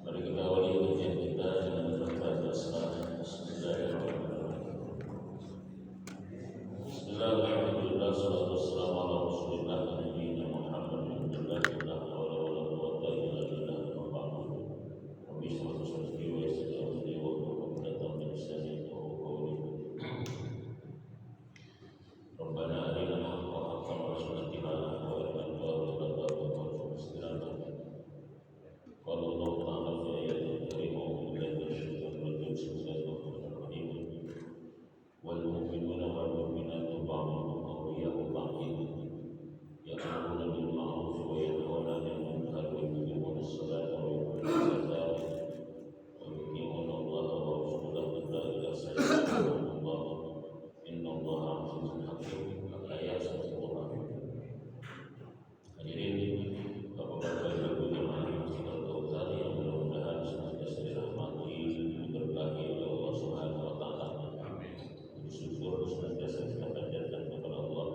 Mari kita awali ujian kita dengan membaca basmalah. Bismillahirrahmanirrahim. Bismillahirrahmanirrahim. Salatu wassalamu ala Rasulillah nabiyina Muhammadin wa ala alihi wa sahbihi wa ba'du. Rabbi shrah li sadri wa yassir li amri wahlul 'uqdatam min lisani yafqahu qawli. Rabbana arina al-haqqa haqqan warzuqna ittiba'ahu wa arina al-batila batilan warzuqna ijtinabah. Qala Allah ta'ala fi ayatil karimah wa billahi minasyaitonir rajim. Bismillahirrahmanirrahim. Wal mu'minuna wal mu'minatu ba'duhum awliya'u ba'din ya'muruna bil ma'ruf wa yanhauna 'anil munkar wa yuqimuna as-salata wa yu'tuna az-zakata wa yu'minuna Allaha wa rasulahu ulaika sayarhamuhumullah innallaha 'azizun hakim. Ayat 1. Hadirin Bapak-bapak Ibu jemaah Masjid Al-Ghazali yang mudah-mudahan senantiasa dirahmati, diberkahi oleh Allah Subhanahu wa taala. Syukur senantiasa kita panjatkan kepada Allah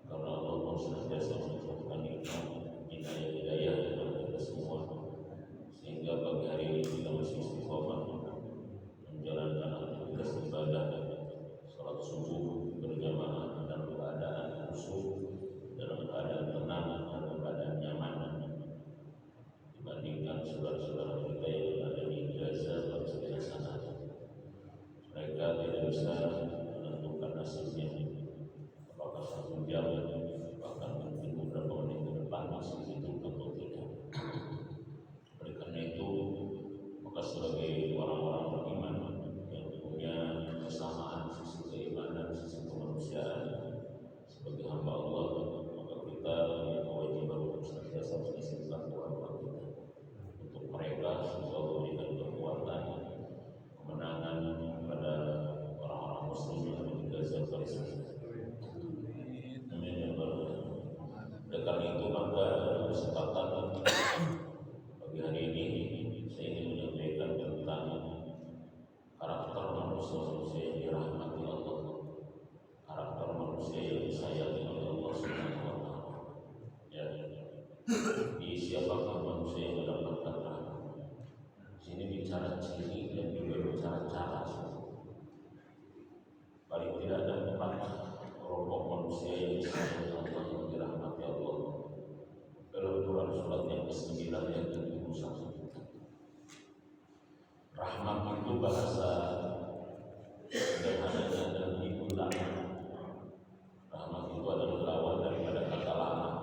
karena Allah senantiasa mencurahkan nikmat hidayah kepada kita semua, sehingga pagi hari ini kita masih istiqomah menjalankan aktivitas ibadah salat subuh berjamaah dalam keadaan khusyuk, dalam keadaan tenang, dalam keadaan nyaman, dibandingkan saudara-saudara kita yang ada di Gaza dan sekitar sana. Mereka tidak bisa menentukan nasibnya, apakah 1 jam, bahkan mungkin beberapa menit ke depan masih hidup atau tidak. Oleh karena itu, maka sebagai orang-orang beriman yang punya kesamaan sisi keimanan, sisi kemanusiaan, sebagai hamba Allah, maka kita punya kewajiban untuk senantiasa menyisihkan doa kita untuk mereka, semoga Allah berikan kekuatan, kemenangan pada orang-orang Muslim yang ada di Gaza Palestina. Amin ya rabbal alamin. Oleh karena itu maka kesempatan pagi hari ini saya ingin menyampaikan tentang karakter manusia yang dirahmati Allah, karakter manusia yang disayangi oleh Allah Subhanahu wa taala. Ya. Di siapakah manusia yang mendapatkan rahmat? Sini bicara ciri dan juga bicara cara. Paling tidak ada 4 kelompok manusia yang disayangi Allah, yang dirahmati Allah. Dalam Quran surat yang ke-9 ayat 71. Rahmat itu bahasa sederhananya adalah ibulah. Rahmat itu adalah lawan daripada kata laknat.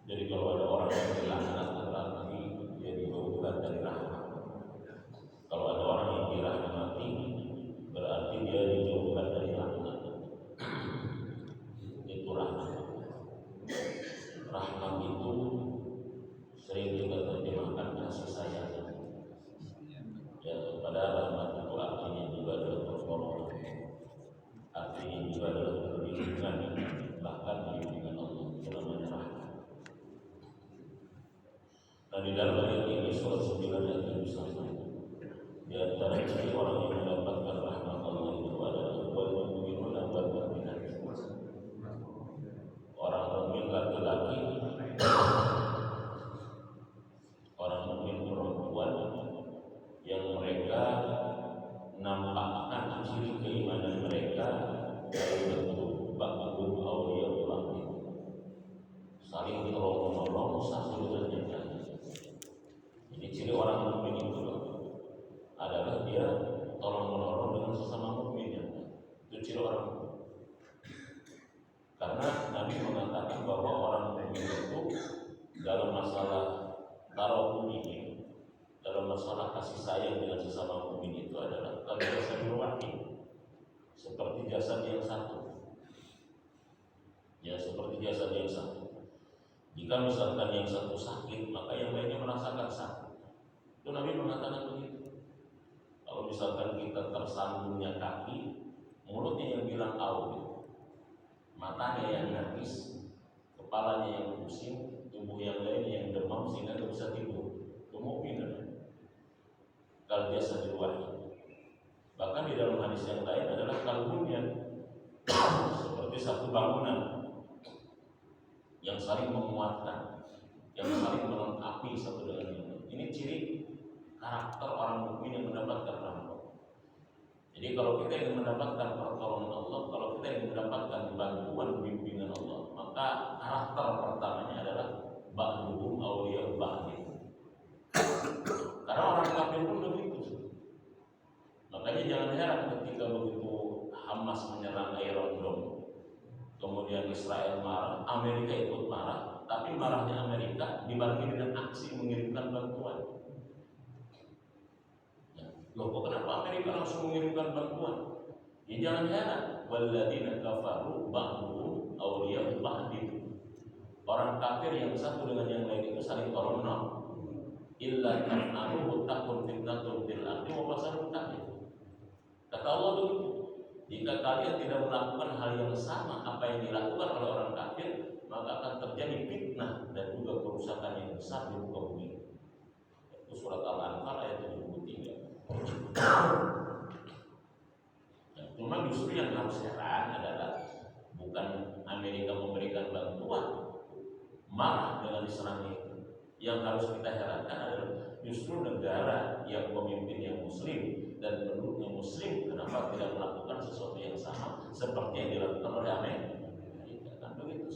Jadi kalau ada orang yang dilaknat berarti dia dijauhkan dari rahmat. Kalau ada orang yang dirahmati berarti dia dijauhkan dari laknat. Itu rahmat. Rahmat itu sering kita terjemahkan kasih sayang. Ya, pada rahmat itu artinya juga adalah pertolongan, artinya juga adalah perlindungan, bahkan perlindungan Allah. Itu namanya rahmat. Nah, di dalam ayat ini surat 9 ayat 71, di antara ciri orang yang mendapatkan rahmat Allah itu adalah wal mu'minuna wal mu'minat. Orang mukmin laki-laki, orang mukmin perempuan yang mereka nampakkan ciri keimanan mereka dalam bentuk ba'dhum awliya'u ba'd, saling tolong-menolong satu dengan yang lain. Jadi ciri orang mukmin itu adalah dia tolong-menolong dengan sesama mukminnya. Itu ciri orang mukmin. Karena Nabi mengatakan bahwa orang mukmin itu dalam masalah tarawuh ini, dalam masalah kasih sayang dengan sesama mukmin itu adalah kalau jasad wahid, seperti jasad yang satu. Ya, seperti jasad yang satu. Jika misalkan yang satu sakit, maka yang lainnya merasakan sakit. Itu Nabi mengatakan begitu. Kalau misalkan kita tersandungnya kaki, mulutnya yang bilang au, matanya yang nangis, kepalanya yang pusing, tubuh yang lainnya yang demam sehingga tidak bisa tidur. Itu mukmin. Kalau jasad wahid. Bahkan di dalam hadis yang lain adalah kalbunya seperti satu bangunan yang saling menguatkan, yang saling melengkapi satu dengan yang lain. Ini ciri ciri karakter orang mukmin yang mendapatkan rahmat. Jadi kalau kita ingin mendapatkan pertolongan Allah, kalau kita ingin mendapatkan bantuan bimbingan Allah, maka karakter pertamanya adalah ba'duhum awliya ba'din. Karena orang kafir pun begitu. Makanya jangan heran ketika begitu Hamas menyerang Iron Dome, kemudian Israel marah, Amerika ikut marah, tapi marahnya Amerika dibarengi dengan aksi mengirimkan bantuan. Loh, kok kenapa Amerika langsung mengirimkan bantuan? Ya jangan heran, walladzina kafaru ba'duhum awliya ba'din. Orang kafir yang satu dengan yang lain itu saling tolong-menolong. Illa taf'aluhu takun fitnatun fil ardi wa fasadun kabir. Kata Allah begitu. Jika kalian tidak melakukan hal yang sama apa yang dilakukan oleh orang kafir, maka akan terjadi fitnah dan juga kerusakan yang besar di muka bumi. Itu surat Al-Anfal ayat 73. Cuma justru yang harus heran adalah bukan Amerika memberikan bantuan, marah dengan diserangnya itu. Yang harus kita herankan adalah justru negara yang pemimpinnya Muslim dan penduduknya Muslim, kenapa tidak melakukan sesuatu yang sama seperti yang dilakukan oleh Amerika? Kan begitu.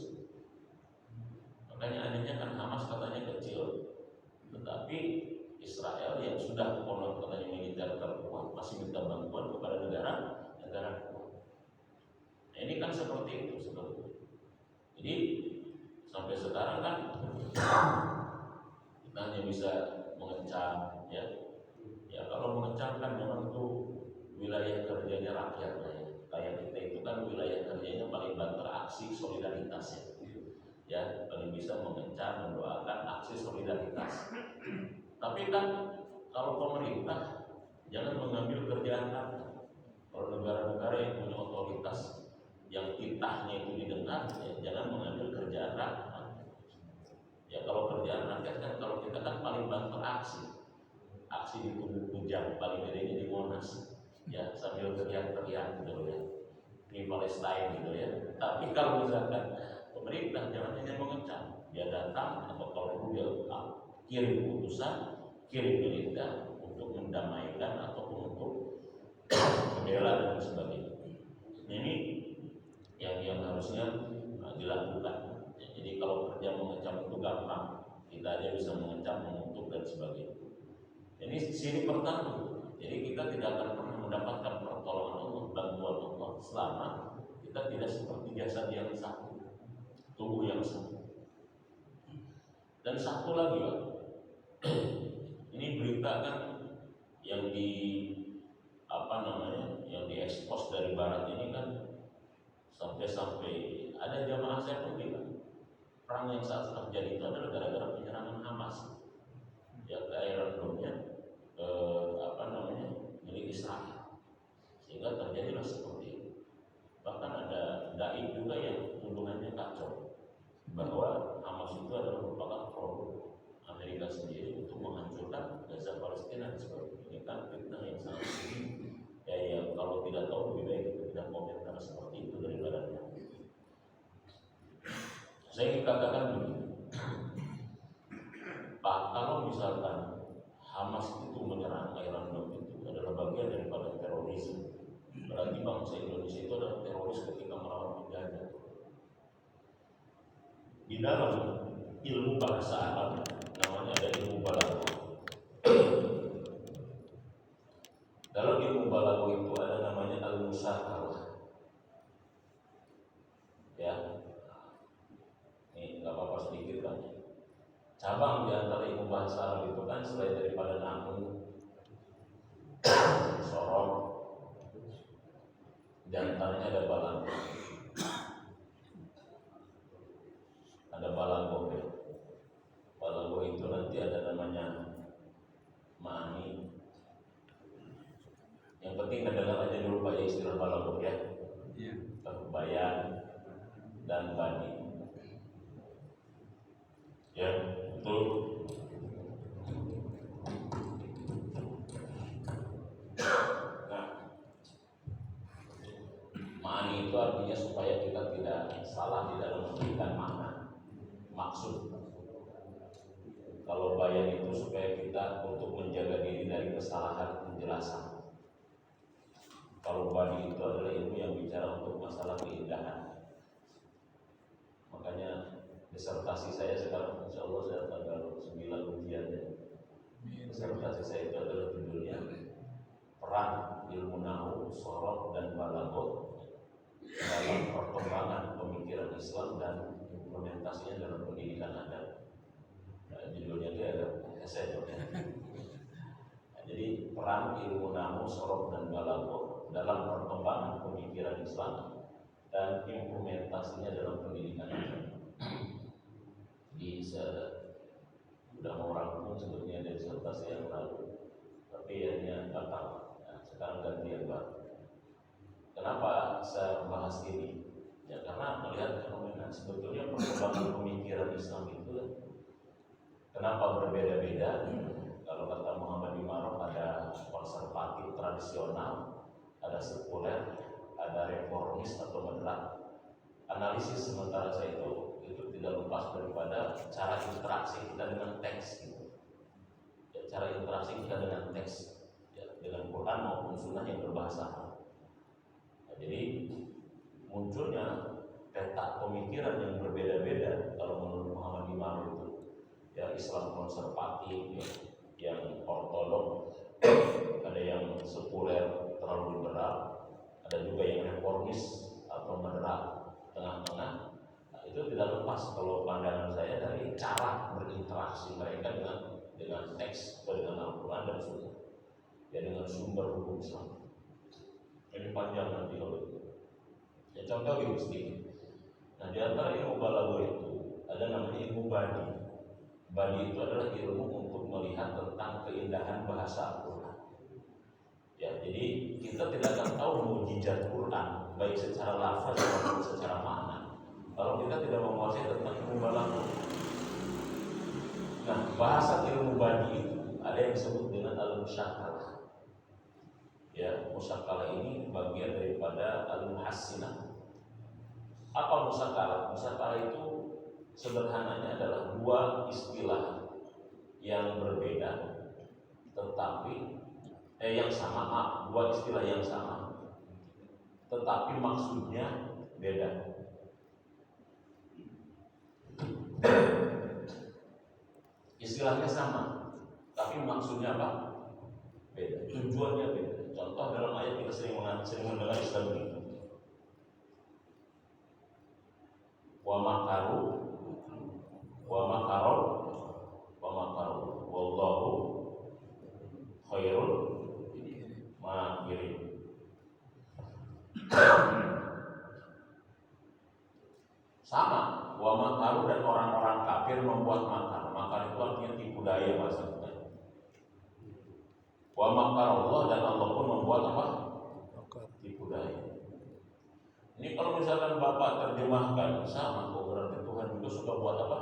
Makanya anehnya kan Hamas katanya kecil, tetapi Israel yang sudah konon katanya militer terkuat masih minta bantuan kepada negara kuat. Nah, ini kan seperti itu sebetulnya. Jadi sampai sekarang kan kita hanya bisa mengecam, ya. Ya kalau mengecam kan memang itu wilayah kerjanya rakyat lah ya. Kayak kita itu kan wilayah kerjanya paling banter aksi solidaritas ya, paling bisa mengecam, mendoakan aksi solidaritas. Tapi kan kalau pemerintah jangan mengambil kerjaan rakyat. Kalau negara-negara yang punya otoritas yang titahnya itu didengar, ya jangan mengambil kerjaan rakyat. Ya kalau kerjaan rakyat kan, kalau kita kan paling banter aksi di Tugu Kujang, paling gedenya di Monas, ya sambil teriak-teriak gitu ya, di Palestina gitu ya. Tapi kalau misalkan pemerintah jangan hanya mengecam, dia datang atau kalau perlu dia kirim utusan, kirim militer untuk mendamaikan ataupun untuk membela dan sebagainya. Ini yang harusnya dilakukan. Ya, jadi kalau kerja mengecam itu gampang, kita aja bisa mengecam, mengutuk dan sebagainya. Ini sini pertama. Jadi kita tidak akan pernah mendapatkan pertolongan Allah, bantuan Allah selama kita tidak seperti jasad yang satu, tubuh yang satu. Dan satu lagi, Pak. Ini berita kan yang yang diekspos dari barat ini kan sampai ada jamaah saya pun bilang perang yang saat terjadi itu adalah gara-gara penyerangan Hamas ya ke Iron Dome-nya milik Israel, sehingga terjadilah seperti itu. Bahkan ada dai juga yang tuduhannya kacau bahwa Hamas itu adalah merupakan produk Amerika sendiri untuk menghancurkan Gaza, Palestina dan sebagainya. Ini kan fitnah yang sangat tinggi. Ya kalau tidak tahu lebih baik kita tidak komentar seperti itu daripada saya ingin katakan begini, Pak, kalau misalkan Hamas itu menyerang Iron Dome itu adalah bagian daripada terorisme, berarti bangsa Indonesia itu adalah teroris ketika melawan penjajah. Di dalam ilmu bahasa Arab namanya ada ilmu balaghah. Dalam ilmu balaghah itu ada namanya al-musyakarah. Ya, ini nggak apa-apa sedikit kan. Cabang di antara ilmu bahasa Arab itu kan selain daripada nahu, sorok, di antaranya ada balaghah. Ada balaghah. Balaghah itu nanti ada namanya ma'ani. Yang penting adalah aja dulu Pak ya istilah balaghah ya. Bayan dan bani. Ya, betul. Nah, ma'ani itu artinya supaya kita tidak salah di dalam memberikan makna, maksud. Kalau bayan itu supaya kita untuk menjaga diri dari kesalahan penjelasan. Kalau badi itu adalah ilmu yang bicara untuk masalah keindahan. Makanya disertasi saya sekarang, insya Allah saya tanggal 9 ujian ya. Disertasi saya itu adalah judulnya peran ilmu nahu, sorok dan balaghah dalam perkembangan pemikiran Islam dan implementasinya dalam pendidikan adat. Nah, judulnya itu ada esai. Nah, jadi peran ilmu nahu, sorok dan balaghah dalam perkembangan pemikiran Islam dan implementasinya dalam pendidikan Islam. Jadi sudah mau rampung sebetulnya dari disertasi yang lalu, tapi hanya batal. Nah, sekarang ganti yang baru. Kenapa saya membahas ini? Ya karena melihat fenomena sebetulnya perkembangan pemikiran Islam itu kenapa berbeda-beda. Kalau kata Muhammad Imarov ada konservatif tradisional, ada sekuler, ada reformis atau moderat. Analisis sementara saya itu tidak lepas daripada cara interaksi kita dengan teks gitu. Ya, cara interaksi kita dengan teks ya, dengan Quran maupun Sunnah yang berbahasa Arab. Nah, jadi munculnya peta pemikiran yang berbeda-beda kalau menurut Muhammad Imarov itu ya Islam konservatif ya, yang ortodok, ada yang sekuler terlalu liberal, ada juga yang reformis atau moderat tengah-tengah. Nah, itu tidak lepas kalau pandangan saya dari cara berinteraksi mereka dengan teks atau dengan Al-Quran dan Sunnah ya, dengan sumber hukum Islam. Ini panjang nanti kalau itu. Ya contoh gitu sedikit. Nah di antara ilmu balaghah itu ada namanya ilmu badi. Badi itu adalah ilmu untuk melihat tentang keindahan bahasa Al-Quran. Ya, jadi kita tidak akan tahu mukjizat Quran baik secara lafaz maupun secara makna kalau kita tidak menguasai tentang ilmu balaghah. Nah, bahasa ilmu badi itu ada yang disebut dengan al-musyakkalah. Ya, musyakkalah ini bagian daripada al-muhassinah. Apa musyakkalah? Musyakkalah itu sederhananya adalah dua istilah yang berbeda tetapi yang sama, dua istilah yang sama tetapi maksudnya beda. Istilahnya sama tapi maksudnya apa? Beda, tujuannya beda. Contoh dalam ayat kita sering mendengar istilah begini, wa makaru wallahu khairul makirin. Sama, wa makaru dan orang-orang kafir membuat makar. Makar itu artinya tipu daya bahasa kita. Wa makarullah dan Allah pun membuat apa? Tipu daya. Ini kalau misalkan Bapak terjemahkan sama, berarti Tuhan juga suka buat apa?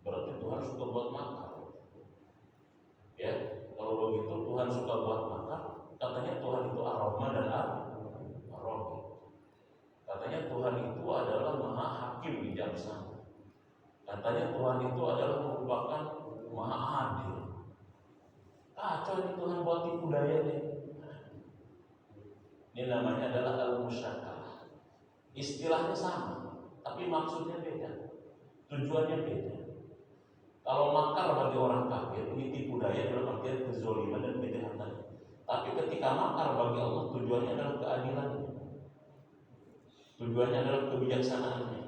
Berarti Tuhan suka buat makar. Ya, kalau begitu Tuhan suka buat makar, katanya Tuhan itu Ar-Rahman dan Ar-Rahim. Katanya Tuhan itu adalah Maha Hakim bijaksana. Katanya Tuhan itu adalah merupakan Maha Adil. Kacau ini Tuhan buat tipu daya nih. Ini namanya adalah al-musyakkalah. Istilahnya sama, tapi maksudnya beda, tujuannya beda. Kalau makar bagi orang kafir ini tipu daya dalam artian kezaliman dan kejahatan. Tapi ketika makar bagi Allah tujuannya adalah keadilannya. Tujuannya adalah kebijaksanaannya.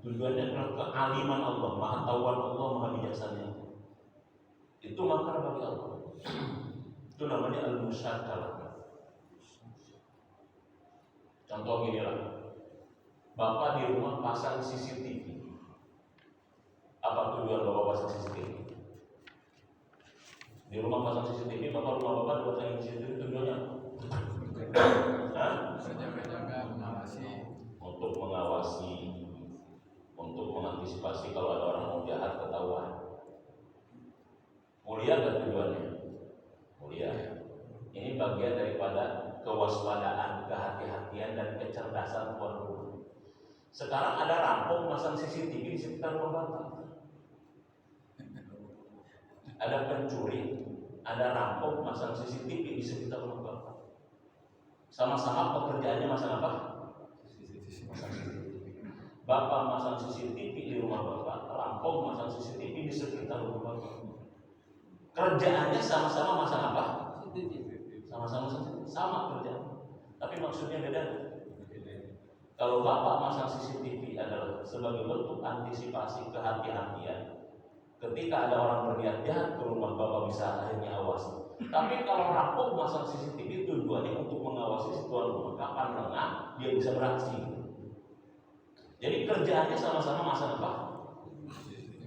Tujuannya adalah kealiman Allah, maha tahuan Allah, maha bijaksana. Itu makar bagi Allah. Itu namanya al-musyakkalah. Contoh gini lah, Bapak di rumah pasang CCTV. Apa tujuan Bapak pasang CCTV? Di rumah pasang CCTV, rumah Bapak pasang CCTV tujuannya untuk mengawasi, untuk mengantisipasi kalau ada orang mau jahat ketahuan. Mulia nggak tujuannya? Mulia. Ini bagian daripada kewaspadaan, kehati-hatian dan kecerdasan tuan rumah. Sekarang ada rampung masang CCTV di sekitar rumah Bapak. ada pencuri, ada rampok masang CCTV di sekitar rumah bapak. Sama-sama pekerjaannya masang apa? Masang CCTV. Bapak masang CCTV di rumah bapak, rampok masang CCTV di sekitar rumah bapak. Kerjaannya sama-sama masang apa? Sama kerjaan. Tapi maksudnya beda. Kalau bapak masang CCTV adalah sebagai bentuk antisipasi kehati-hatian. Ketika ada orang berniat jahat ke rumah bapak bisa akhirnya awas. Tapi kalau rampok masang CCTV tujuannya untuk mengawasi si tuan rumah kapan lengah dia bisa beraksi. Jadi kerjaannya sama-sama masang apa?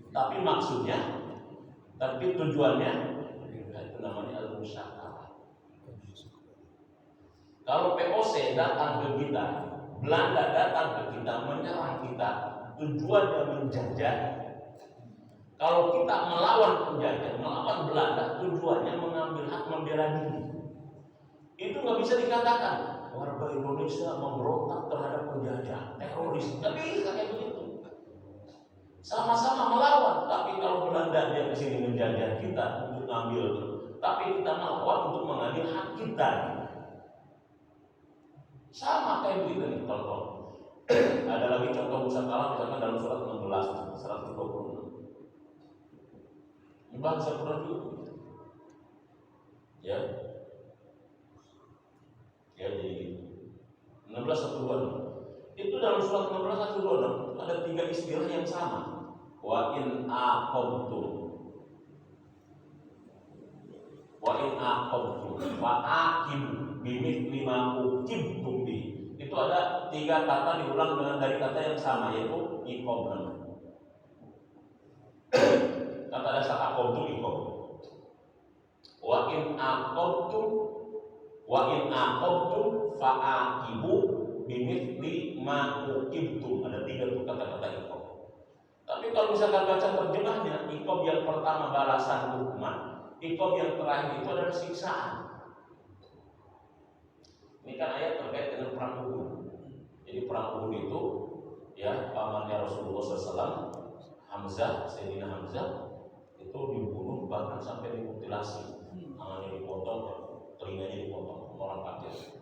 Tapi maksudnya, tapi tujuannya itu namanya al-musyakah. Kalau POC datang ke kita, Belanda datang ke kita, menyerang kita, tujuannya menjajah. Kalau kita melawan penjajah, melawan Belanda, tujuannya mengambil hak membela diri. Itu nggak bisa dikatakan warga Indonesia memberontak terhadap penjajah, teroris. Tapi kayak begitu. Sama-sama melawan, tapi kalau Belanda dia kesini menjajah kita untuk ngambil, tapi kita melawan untuk mengambil hak kita. Sama kayak begitu nih kalau ada lagi contoh musyawarah misalkan dalam surat 16 126. Ini bahasa Quran juga. Ya. Ya jadi 16 126. Itu dalam surat 16 126 ada 3 istilah yang sama. Wa in aqabtum wa aqibu bimithli ma uqibtum bi. Itu ada 3 kata diulang dengan dari kata yang sama, yaitu iqab. Kata dasar aqabtum iqab. Wa in aqabtum fa aqibu bimithli ma uqibtum. Ada 3 tuh kata-kata iqab. Tapi kalau misalkan baca terjemahnya, iqab yang pertama balasan hukuman, iqab yang terakhir itu adalah siksaan. Ini kan ayat terkait dengan perang Uhud. Jadi perang Uhud itu ya pamannya Rasulullah SAW, Hamzah, Sayyidina Hamzah itu dibunuh bahkan sampai dimutilasi, tangannya dipotong, telinganya dipotong, orang kafir.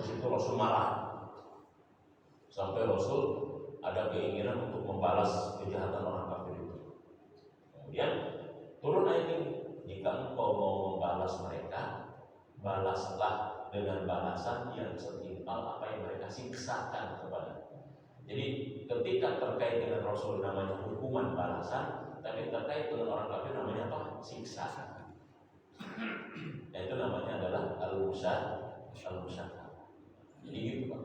Di situ Rasul marah, sampai Rasul ada keinginan untuk membalas kejahatan orang kafir itu. Kemudian turun ayat ini, jika engkau mau membalas mereka, balaslah dengan balasan yang setimpal apa yang mereka siksakan kepada. Jadi ketika terkait dengan Rasul namanya hukuman balasan, tapi terkait dengan orang kafir namanya apa? Siksa. Itu namanya adalah al-musyakah. Jadi gitu Pak.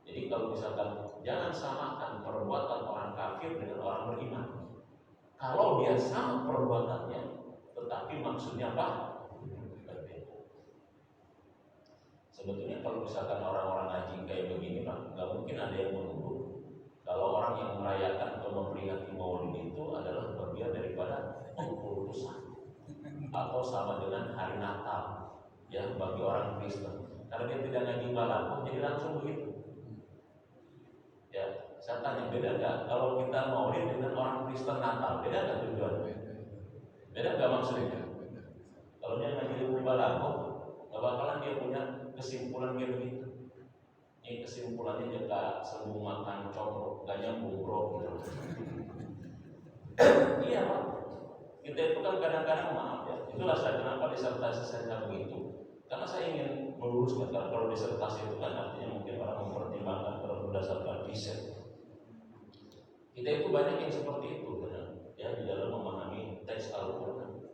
Jadi kalau misalkan jangan samakan perbuatan orang kafir dengan orang beriman. Kalau dia sama perbuatannya, tetapi maksudnya apa? Sebetulnya kalau misalkan orang-orang ngaji kayak begini Pak, nggak mungkin ada yang menuduh kalau orang yang merayakan atau memperingati Maulid itu adalah bagian daripada pengkultusan atau sama dengan hari Natal ya bagi orang Kristen. Karena dia tidak ngaji balap, jadi langsung begitu. Ya, saya tanya beda nggak kalau kita Maulid dengan orang Kristen Natal? Beda nggak tujuannya? Beda nggak maksudnya? Kalau dia ngaji ilmu balap, nggak bakalan dia punya kesimpulan kayak begitu. Ini kesimpulannya jika sembung makan comrok, gak nyambung bro gitu. Iya Pak. Kita itu kan kadang-kadang maaf ya. Itulah saya kenapa disertasi saya begitu. Karena saya ingin meluruskan kalau disertasi itu kan artinya mungkin orang mempertimbangkan berdasarkan riset. Kita itu banyak yang seperti itu ya di dalam memahami teks Al-Quran.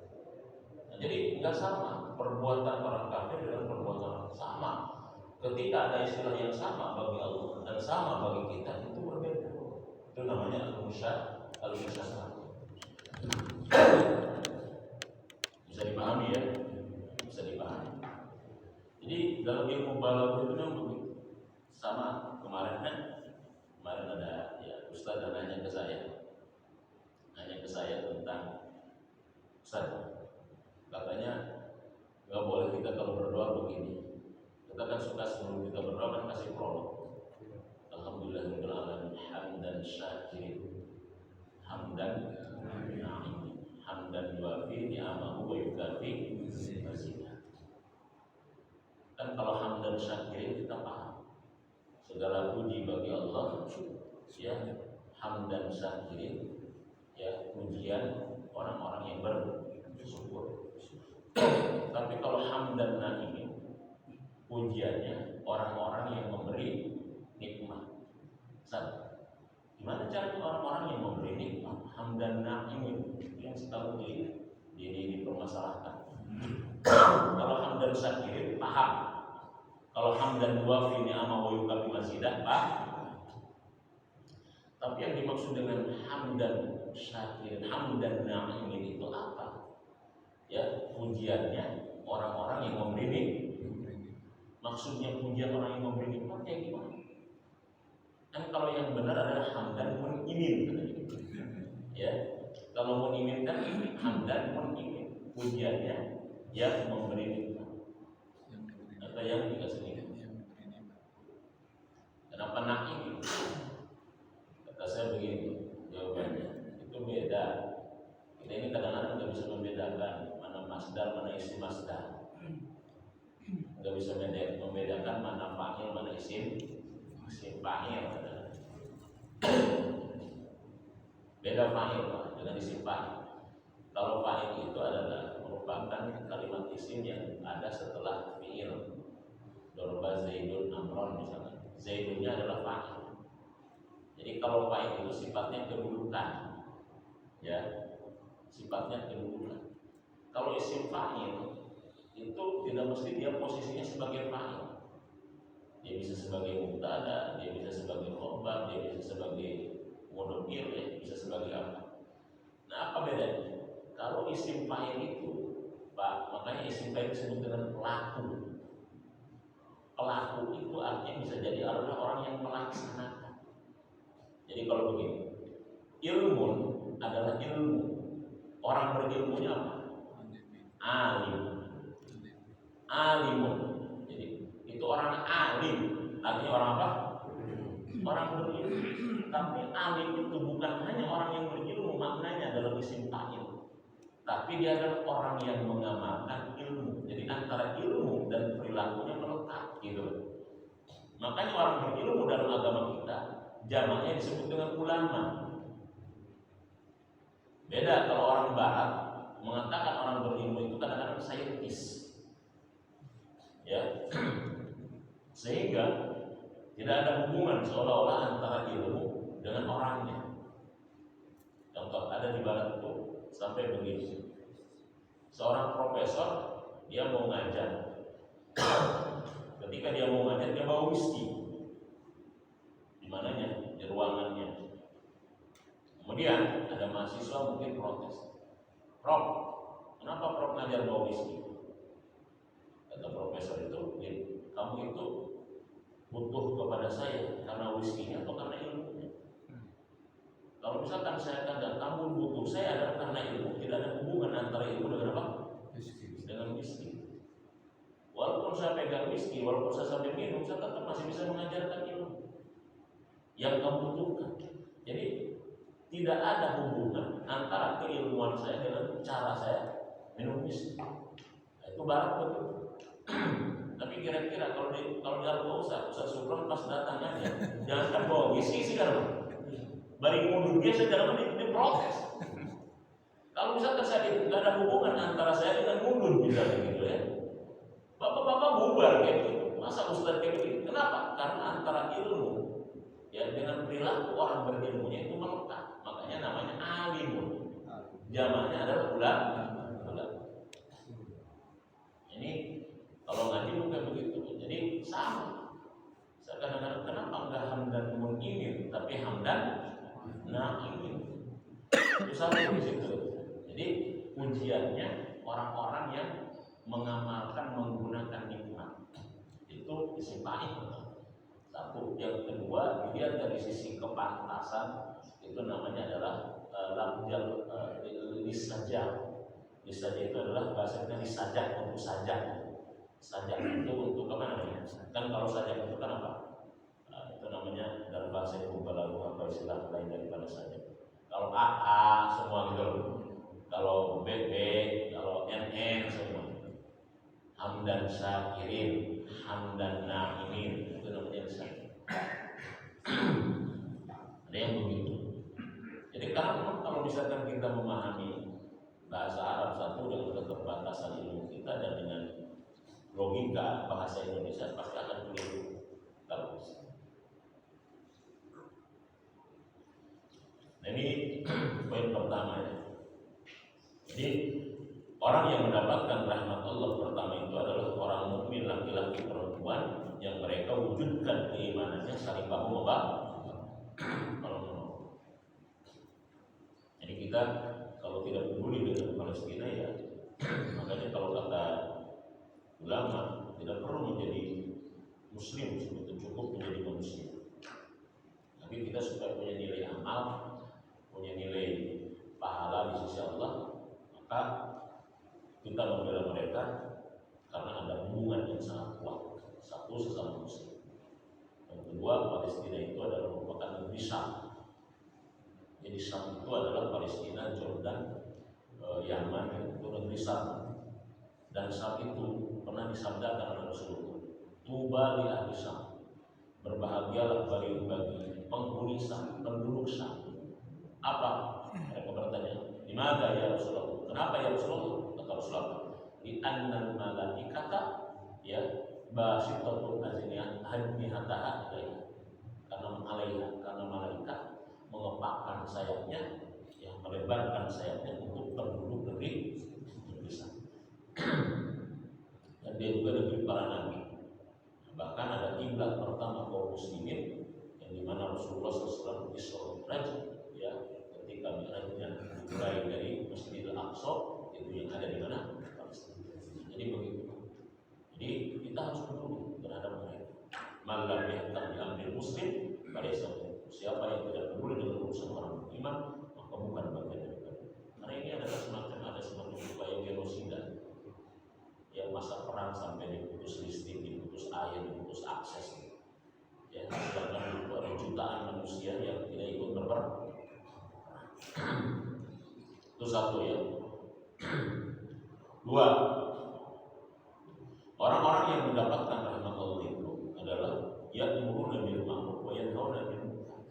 Nah, jadi nggak sama perbuatan orang kafir dengan perbuatan orang sama. Ketika ada istilah yang sama bagi Allah dan sama bagi kita itu berbeda. Itu namanya al-musyakah. Bisa dipahami ya? Bisa dipahami. Jadi dalam ilmu balaghah itu memang begitu. Sama kemarin ada ya Ustaz nanya ke saya tentang Ustaz, katanya nggak boleh kita kalau berdoa begini. Kita kan suka sebelum kita berdoa kan kasih prolog. Alhamdulillahirabbil alamin hamdan syakirin hamdan yuwafi hamdan syakirin kita paham. Segala puji bagi Allah, ya, hamdan syakirin, ya, pujian orang-orang yang bersyukur. Tapi kalau hamdan naimin, pujiannya orang-orang yang memberi nikmat. Gimana caranya orang-orang yang memberi nikmat? Hamdan naimin yang selalu dipermasalahkan. Kalau hamdan syakirin paham. Kalau hamdan dua fi ni'ama wa yukabi mazidah paham. Tapi yang dimaksud dengan hamdan syakirin, hamdan naimin itu apa? Ya, pujiannya orang-orang yang memberi nikmat. Maksudnya pujian orang yang memberi nikmat kayak gimana? Kan kalau yang benar adalah hamdan munimin, ya. Kalau munimin kan hamdan munimin, pujiannya yang memberi nikmat atau yang dikasih nikmat. Kenapa naim? Kata saya begini jawabannya, itu beda. Kita ini kadang-kadang nggak bisa membedakan mana masdar, mana isim masdar. Nggak bisa membedakan mana fa'il, mana isim fa'il. Beda fa'il dengan isim fa'il. Kalau fa'il itu adalah merupakan kalimat isim yang ada setelah fi'il. Dorba Zaidun Amron misalnya. Zaidunnya adalah fa'il. Jadi kalau fa'il itu sifatnya kedudukan, ya, sifatnya kedudukan. Kalau isim fa'il itu tidak mesti dia posisinya sebagai fa'il. Dia bisa sebagai mubtada, dia bisa sebagai khobar, dia bisa sebagai mudhofir, ya, bisa sebagai apa. Nah, apa bedanya? Kalau isim fa'il itu, Pak, makanya isim fa'il disebut dengan pelaku. Pelaku itu artinya bisa jadi adalah orang yang melaksanakan. Jadi kalau begini, ilmu adalah ilmu. Orang berilmunya apa? Alim. Alimun. Jadi itu orang alim. Artinya orang apa? Orang berilmu. Tapi alim itu bukan hanya orang yang berilmu, maknanya dalam isim fa'il. Tapi dia adalah orang yang mengamalkan ilmu. Jadi antara ilmu dan perilakunya melekat, gitu. Makanya orang berilmu dalam agama kita jamaknya disebut dengan ulama. Beda kalau orang barat mengatakan orang berilmu itu kadang-kadang saintis, ya. Sehingga tidak ada hubungan seolah-olah antara ilmu dengan orangnya. Contoh ada di barat itu sampai begini, seorang profesor dia mau ngajar. Ketika dia mau ngajar dia bawa whisky. Di mananya? Di ruangannya. Kemudian ada mahasiswa mungkin protes. Prof, kenapa Prof ngajar bawa whisky? Kata profesor itu, kamu itu butuh kepada saya karena whisky-nya atau karena ilmunya? Kalau misalkan saya katakan kamu butuh saya adalah karena ilmu, tidak ada hubungan antara ilmu dengan apa? Dengan whisky. Walaupun saya pegang whisky, walaupun saya sambil minum, saya tetap masih bisa mengajarkan ilmu yang kamu butuhkan. Jadi tidak ada hubungan antara keilmuan saya dengan cara saya minum whisky. Itu barat betul. Tapi kira-kira kalau di dalam Ustaz Subron pas datang aja, jangan kan bawa whisky sih kan? Bari mundur dia secara dia protes. Kalau misalkan saya tidak ada hubungan antara saya dengan mundur misalnya gitu ya, bapak-bapak bubar kayak gitu. Masa Ustaz kayak gitu? Kenapa? Karena antara ilmu ya dengan perilaku orang berilmunya itu melekat. Makanya namanya alimun. Jamaknya adalah ulama. Ini kalau ngaji bukan begitu. Jadi sama. Saya kadang-kadang kenapa enggak hamdan munimin tapi hamdan naimin. Itu sama di situ. Jadi ujiannya orang-orang yang mengamalkan menggunakan nikmat. Itu isim fa'il. Satu, yang kedua dilihat dari sisi kepantasan, itu namanya adalah lamjal lisajah. Lisajah itu adalah bahasanya lisajah, untuk sajah. Sajah itu untuk apa namanya? Kan kalau sajah itu kan apa? Itu namanya dalam bahasa itu balagu atau istilah lain daripada sajah. Kalau AA semua gitu, kalau BB, kalau NN semua. Hamdan syakirin, hamdan na'imin, itu namanya lisan. Ada yang begitu. Jadi karena kalau misalkan kita memahami bahasa Arab satu dengan keterbatasan ilmu kita dan dengan logika bahasa Indonesia pasti akan keliru terus. Nah, ini poin pertama ya. Jadi orang yang mendapatkan rahmat Allah pertama itu adalah orang mukmin laki-laki perempuan yang mereka wujudkan keimanannya saling bahu membahu. Jadi kita kalau tidak peduli dengan Palestina ya, makanya kalau kata ulama tidak perlu menjadi muslim, sebetulnya cukup menjadi manusia. Tapi kita supaya punya nilai amal, punya nilai pahala di sisi Allah, maka kita membela mereka karena ada hubungan yang sangat kuat satu sesama muslim. Yang kedua, Palestina itu adalah merupakan negeri Syam. Jadi Syam itu adalah Palestina, Jordan, Yaman, itu negeri Syam. Dan Syam itu pernah disabdakan oleh Rasulullah, tuba li ahli Syam, berbahagialah bagi penghuni Syam, penduduk Syam. Apa? Mereka bertanya, di mana ya Rasulullah? Kenapa ya Rasulullah? Kata Rasulullah, di annal malaikata ya basitatul ajnihataha ilaiha, karena malaikat mengepakkan sayapnya, yang melebarkan sayapnya untuk penduduk negeri Syam. Dan dia juga negeri para nabi. Bahkan ada kiblat pertama kaum muslimin yang dimana Rasulullah SAW Isra Mi'raj ya, ketika Mi'rajnya dimulai dari Masjidil Aqsa itu yang ada di mana? Palestina. Jadi begitu. Jadi kita harus peduli terhadap mereka. Malam yahtam bi amril muslim, siapa yang tidak peduli dengan urusan orang beriman, maka bukan bagian daripada. Karena ini adalah semacam upaya genosida. Ya, masa perang sampai diputus listrik, diputus air, diputus akses. Ya, sedangkan itu ada jutaan manusia yang tidak ikut berperang. Itu satu ya. Dua, orang-orang yang mendapatkan rahmat Allah itu adalah ya'muruna bil ma'ruf wa yanhauna 'anil munkar.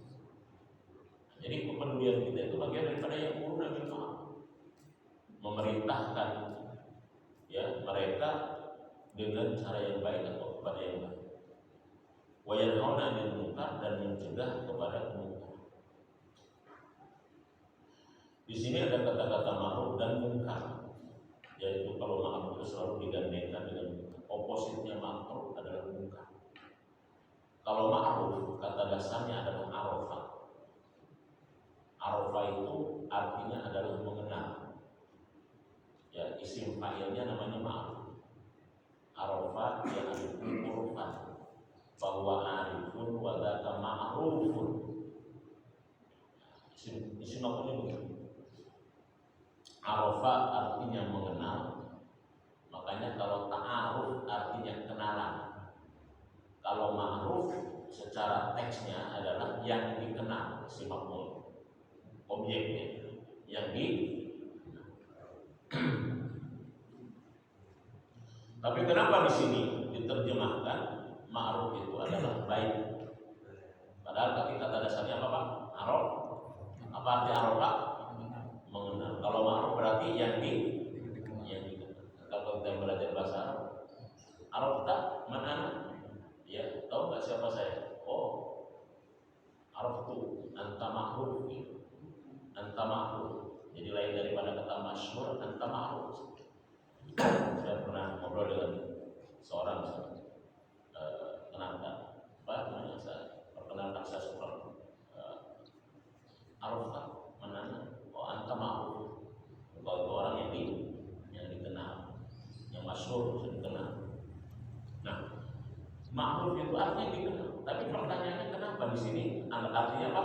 Jadi kepedulian kita itu bagian daripada ya'muruna bil ma'ruf, memerintahkan ya mereka dengan cara yang baik atau kepada yang baik. Wa yanhauna 'anil munkar, dan mencegah kepada munkar. Di sini ada kata-kata ma'ruf dan munkar. Yaitu kalau ma'ruf itu selalu digandengkan dengan opositnya ma'ruf adalah munkar. Kalau ma'ruf kata dasarnya adalah arafah. Arafah itu artinya adalah mengenal. Ya, isim fa'ilnya namanya ma'ruf. Arafah yang urfan, bahwa arifun wa dzaka ma'rufun. Isim maf'ulnya begitu. Arafah artinya mengenal. Makanya kalau ta'aruf artinya kenalan. Kalau ma'ruf secara teksnya adalah yang dikenal, si maf'ul, objeknya yang Tapi kenapa di sini diterjemahkan ma'ruf itu adalah baik? Padahal kata dasarnya apa Pak? Araf. Apa arti araf Pak? Mengenal. Kalau ma'ruf berarti yang dikenal. Kalau kita belajar bahasa Arab, Arab tak mana? Ya, tahu nggak siapa saya? Oh, Arab itu anta ma'ruf. Anta ma'ruf. Jadi lain daripada kata masyhur, anta ma'ruf. Saya pernah ngobrol dengan seorang penantang, apa namanya, perkenalkan saya seorang Arab tak mana? Oh, anta ma'ruf. Kalau itu orang yang dikenal, yang masyhur, bisa dikenal. Nah, ma'ruf itu artinya dikenal. Tapi pertanyaannya kenapa di sini artinya apa?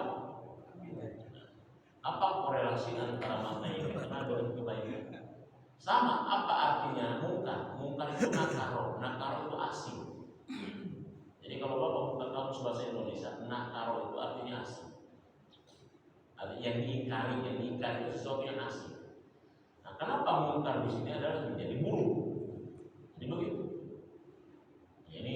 Apa korelasi antara makna yang dikenal dengan kebaikan? Sama, apa artinya mungkar? Mungkar itu nakaro, nakaro itu asing. Jadi kalau Bapak buka kamus bahasa Indonesia, nakaro itu artinya asing. Artinya yang diingkari itu sesuatu yang asing. Nah, kenapa mungkar di sini adalah menjadi buruk? Jadi begitu. Ini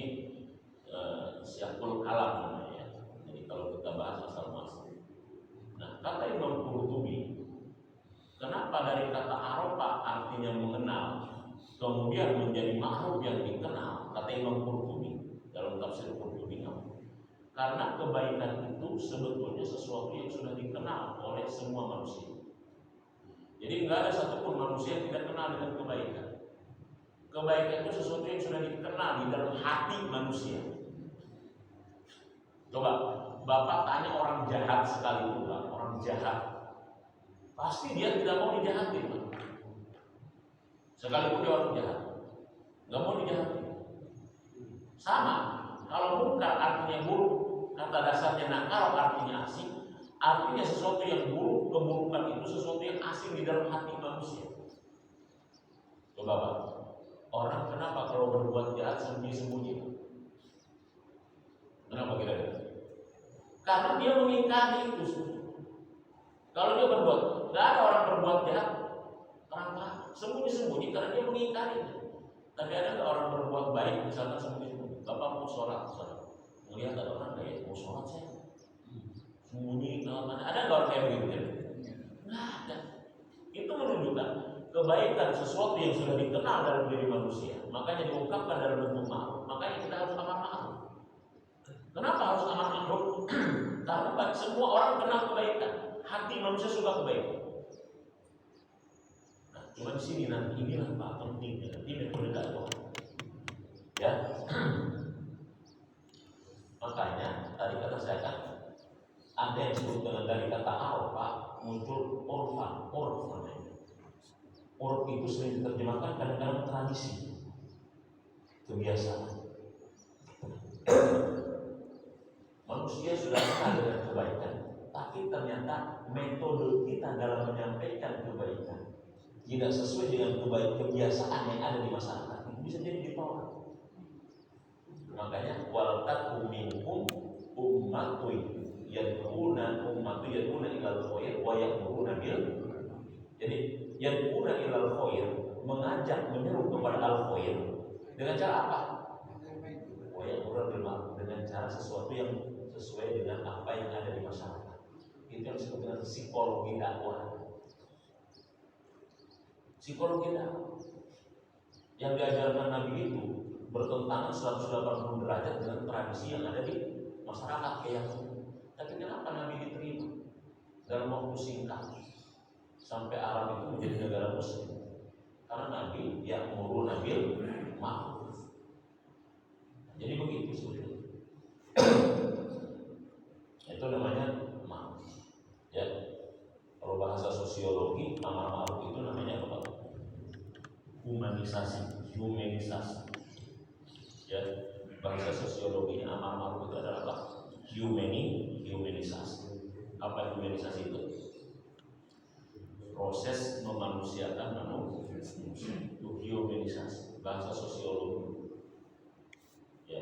Karena kebaikan itu sebetulnya sesuatu yang sudah dikenal oleh semua manusia. Jadi nggak ada satupun manusia yang tidak kenal dengan kebaikan. Kebaikan itu sesuatu yang sudah dikenal di dalam hati manusia. Coba Bapak tanya orang jahat sekalipun, Pak, orang jahat, pasti dia tidak mau dijahatin, Pak. Sekalipun dia orang jahat, nggak mau dijahatin. Sama, kalau munkar artinya buruk, kata dasarnya nakal artinya asing, artinya sesuatu yang buruk, keburukan itu sesuatu yang asing di dalam hati manusia. Coba Pak, orang kenapa kalau berbuat jahat sembunyi-sembunyi? Kenapa kira-kira? Karena dia mengingkari itu. Kalau dia berbuat, nggak ada orang berbuat jahat terang-terang, sembunyi-sembunyi karena dia mengingkarinya. Tapi ada nggak orang berbuat baik misalkan sembunyi-sembunyi? Bapak mau sholat, melihat ada orang kayak mau sholat saya sembunyi, ada nggak orang kayak begitu? Nggak ada. Itu menunjukkan kebaikan sesuatu yang sudah dikenal dalam diri manusia, makanya diungkapkan dalam bentuk ma'ruf. Makanya kita harus amar ma'ruf. Kenapa harus amar ma'ruf? Karena semua orang kenal kebaikan, hati manusia suka kebaikan. Nah, cuma di sini nanti inilah Pak pentingnya ini mendekat Tuhan. Ya, makanya tadi kata saya kan ada yang disebut dengan dari kata arfa muncul urfan, namanya. Urf itu sering diterjemahkan kadang-kadang tradisi, kebiasaan. Manusia sudah kenal dengan kebaikan, tapi ternyata metode kita dalam menyampaikan kebaikan tidak sesuai dengan kebiasaan yang ada di masyarakat. Itu bisa jadi ditolak. Makanya wal takum minkum ummatun yad'una ilal khair wa ya'muruna bil. Jadi yad'una ilal khair, mengajak menyeru kepada al khair dengan cara apa? Wa ya'muruna bil ma'ruf, dengan cara sesuatu yang sesuai dengan apa yang ada di masyarakat. Itu yang disebut dengan psikologi dakwah. Psikologi dakwah yang diajarkan Nabi itu bertentangan 180 derajat dengan tradisi yang ada di masyarakat kayak itu. Tapi kenapa Nabi diterima dalam waktu singkat sampai Arab itu menjadi negara Muslim? Karena Nabi ya'muruna bil ma'ruf. Jadi begitu sebetulnya. Itu namanya ma'ruf. Ya. Kalau bahasa sosiologi, amar ma'ruf itu namanya apa? Humanisasi. Ya, bahasa sosiologinya amar ma'ruf itu adalah apa? Humanisasi. Apa humanisasi itu? Proses memanusiakan manusia. Itu humanisasi. Bahasa sosiologi. Ya,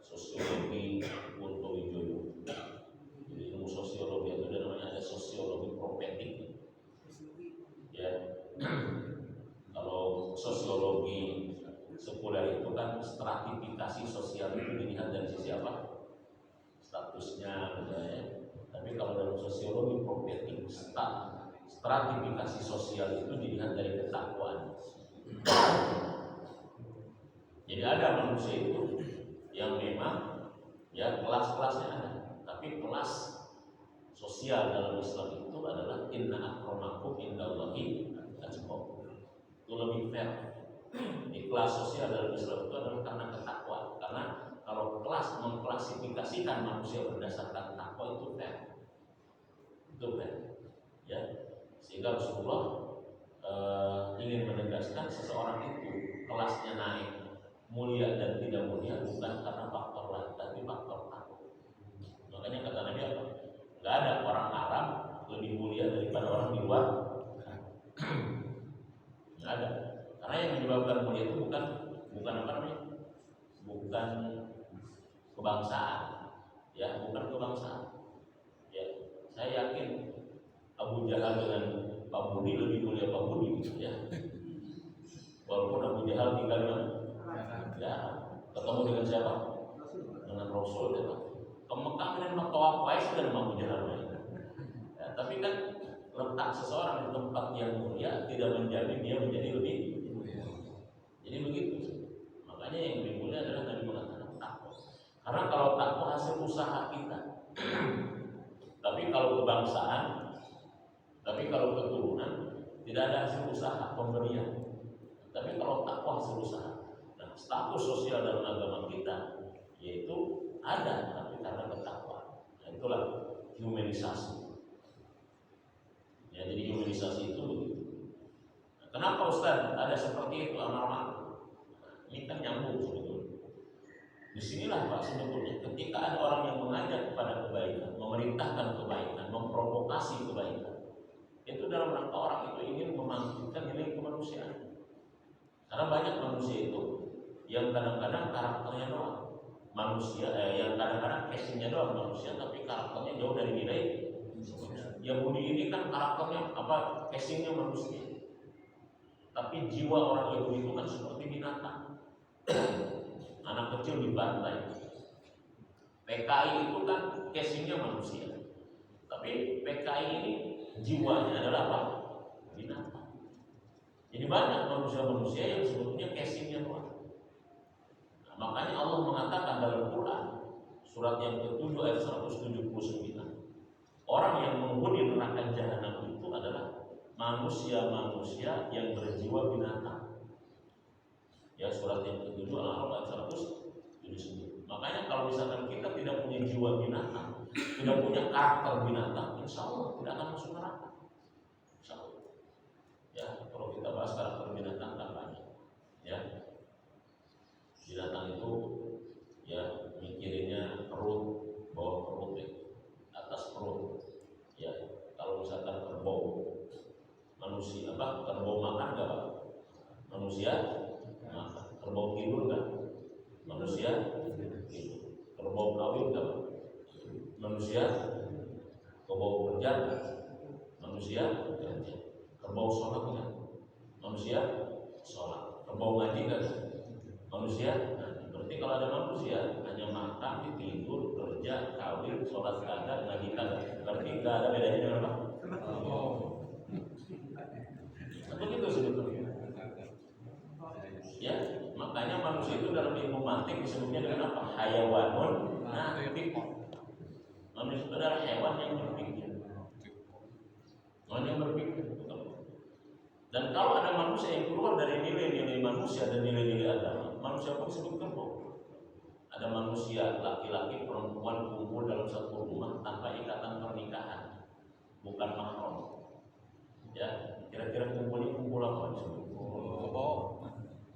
sosiologi Kunto Wijoyo. Jadi ilmu sosiologi itu namanya ada sosiologi propetik. Ya. Kalau sosiologi sekuler itu kan stratifikasi sosial itu dilihat dari sisi apa? Statusnya misalnya. Tapi kalau dalam sosiologi propetik, stratifikasi sosial itu dilihat dari ketakwaan. Jadi ada manusia itu yang memang ya kelas-kelasnya ada, tapi kelas sosial dalam Islam itu adalah inna akramakum indallahi atqakum. Itu lebih fair. Di kelas sosial dalam Islam itu adalah karena ketakwaan. Karena kalau kelas mengklasifikasikan manusia berdasarkan takwa itu fair. Itu fair. Ya. Sehingga Rasulullah ingin menegaskan seseorang itu kelasnya naik, mulia dan tidak mulia bukan karena faktor lain, tapi faktor takwa. Makanya kata Nabi apa? Gak ada orang Arab lebih mulia daripada orang di luar. Gak ada. Karena yang menyebabkan mulia itu bukan apa namanya? Bukan kebangsaan. Ya, bukan kebangsaan. Ya, saya yakin Abu Jahal dengan Pak Budi lebih mulia Pak Budi gitu ya. Walaupun Abu Jahal tinggal di mana? Ya, ketemu dengan siapa? Dengan Rasul ya, Pak. Ke Mekah dan Mekah Wais dan Abu Jahal. Ya, tapi kan letak seseorang di tempat yang mulia tidak menjamin dia menjadi lebih mulia. Jadi begitu. Makanya yang lebih mulia adalah Nabi mengatakan takwa. Karena kalau takwa hasil usaha kita, kebangsaan, tapi kalau keturunan tidak ada hasil usaha pemberian. Tapi kalau takwa hasil usaha. Nah, status sosial dalam agama kita yaitu ada, tapi karena bertakwa. Nah, itulah humanisasi. Ya, jadi humanisasi itu begitu. Nah, kenapa Ustaz ada seperti itu amar ma'ruf? Ini kan nyambung sebetulnya. Disinilah Pak sebetulnya ketika ada orang yang mengajak kepada kebaikan, memerintahkan kebaikan, memprovokasi kebaikan, itu dalam rangka orang itu ingin membangkitkan nilai kemanusiaan. Karena banyak manusia itu yang kadang-kadang karakternya doang manusia, yang kadang-kadang casingnya doang manusia, tapi karakternya jauh dari nilai. Yahudi ini kan karakternya apa? Casingnya manusia, tapi jiwa orang Yahudi itu kan seperti binatang. Anak kecil dibantai. PKI itu kan casingnya manusia, tapi PKI ini jiwanya adalah apa? Binatang. Jadi banyak manusia-manusia yang sebetulnya casingnya doang. Nah, makanya Allah mengatakan dalam Quran surat yang ke-7 ayat 179, orang yang menghuni neraka jahanam itu adalah manusia-manusia yang berjiwa binatang. Ya, surat yang ke-7 Al-A'raf ayat 179. Makanya kalau misalkan kita tidak punya jiwa binatang, tidak punya karakter binatang, insya Allah tidak akan masuk neraka. Insya Allah. Ya, kalau kita bahas karakter binatang kan banyak. Ya, binatang itu ya mikirinnya perut, bawah perut, atas perut. Ya, kalau misalkan kerbau, manusia apa? Kerbau makan nggak Pak? Manusia makan. Kerbau tidur nggak? Manusia tidur. Kerbau kawin nggak? Manusia. Kerbau kerja nggak? Manusia kerja. Kerbau sholat nggak? Manusia sholat. Kerbau ngaji nggak? Manusia. Nah, berarti kalau ada manusia hanya makan, tidur, kerja, kawin, sholat kagak, ngaji kagak, berarti nggak ada bedanya dengan apa? Begitu sebetulnya. Ya, makanya manusia itu dalam ilmu mantik disebutnya dengan apa? Hayawanun natik. Manusia itu adalah hewan yang berpikir. Hewan yang berpikir. Dan kalau ada manusia yang keluar dari nilai-nilai manusia dan nilai-nilai agama, manusia pun disebut kerbau. Ada manusia laki-laki perempuan kumpul dalam satu rumah tanpa ikatan pernikahan, bukan mahram. Ya, kira-kira kumpulnya kumpul apa disebut? Kerbau.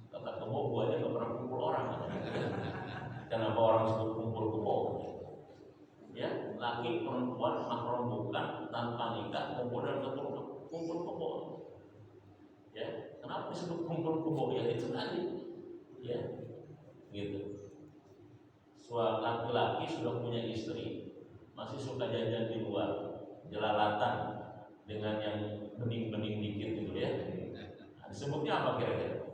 Kata kerbau buahnya nggak pernah kumpul orang. Kenapa orang disebut kumpul kerbau? Ya, laki perempuan mahram bukan tanpa nikah kumpul dalam satu rumah, kumpul kerbau. Ya, kenapa disebut kumpul kerbau? Ya itu tadi. Ya, gitu. Laki-laki sudah punya istri, masih suka jajan di luar, jelalatan dengan yang bening-bening dikit gitu ya. Nah, disebutnya apa kira-kira?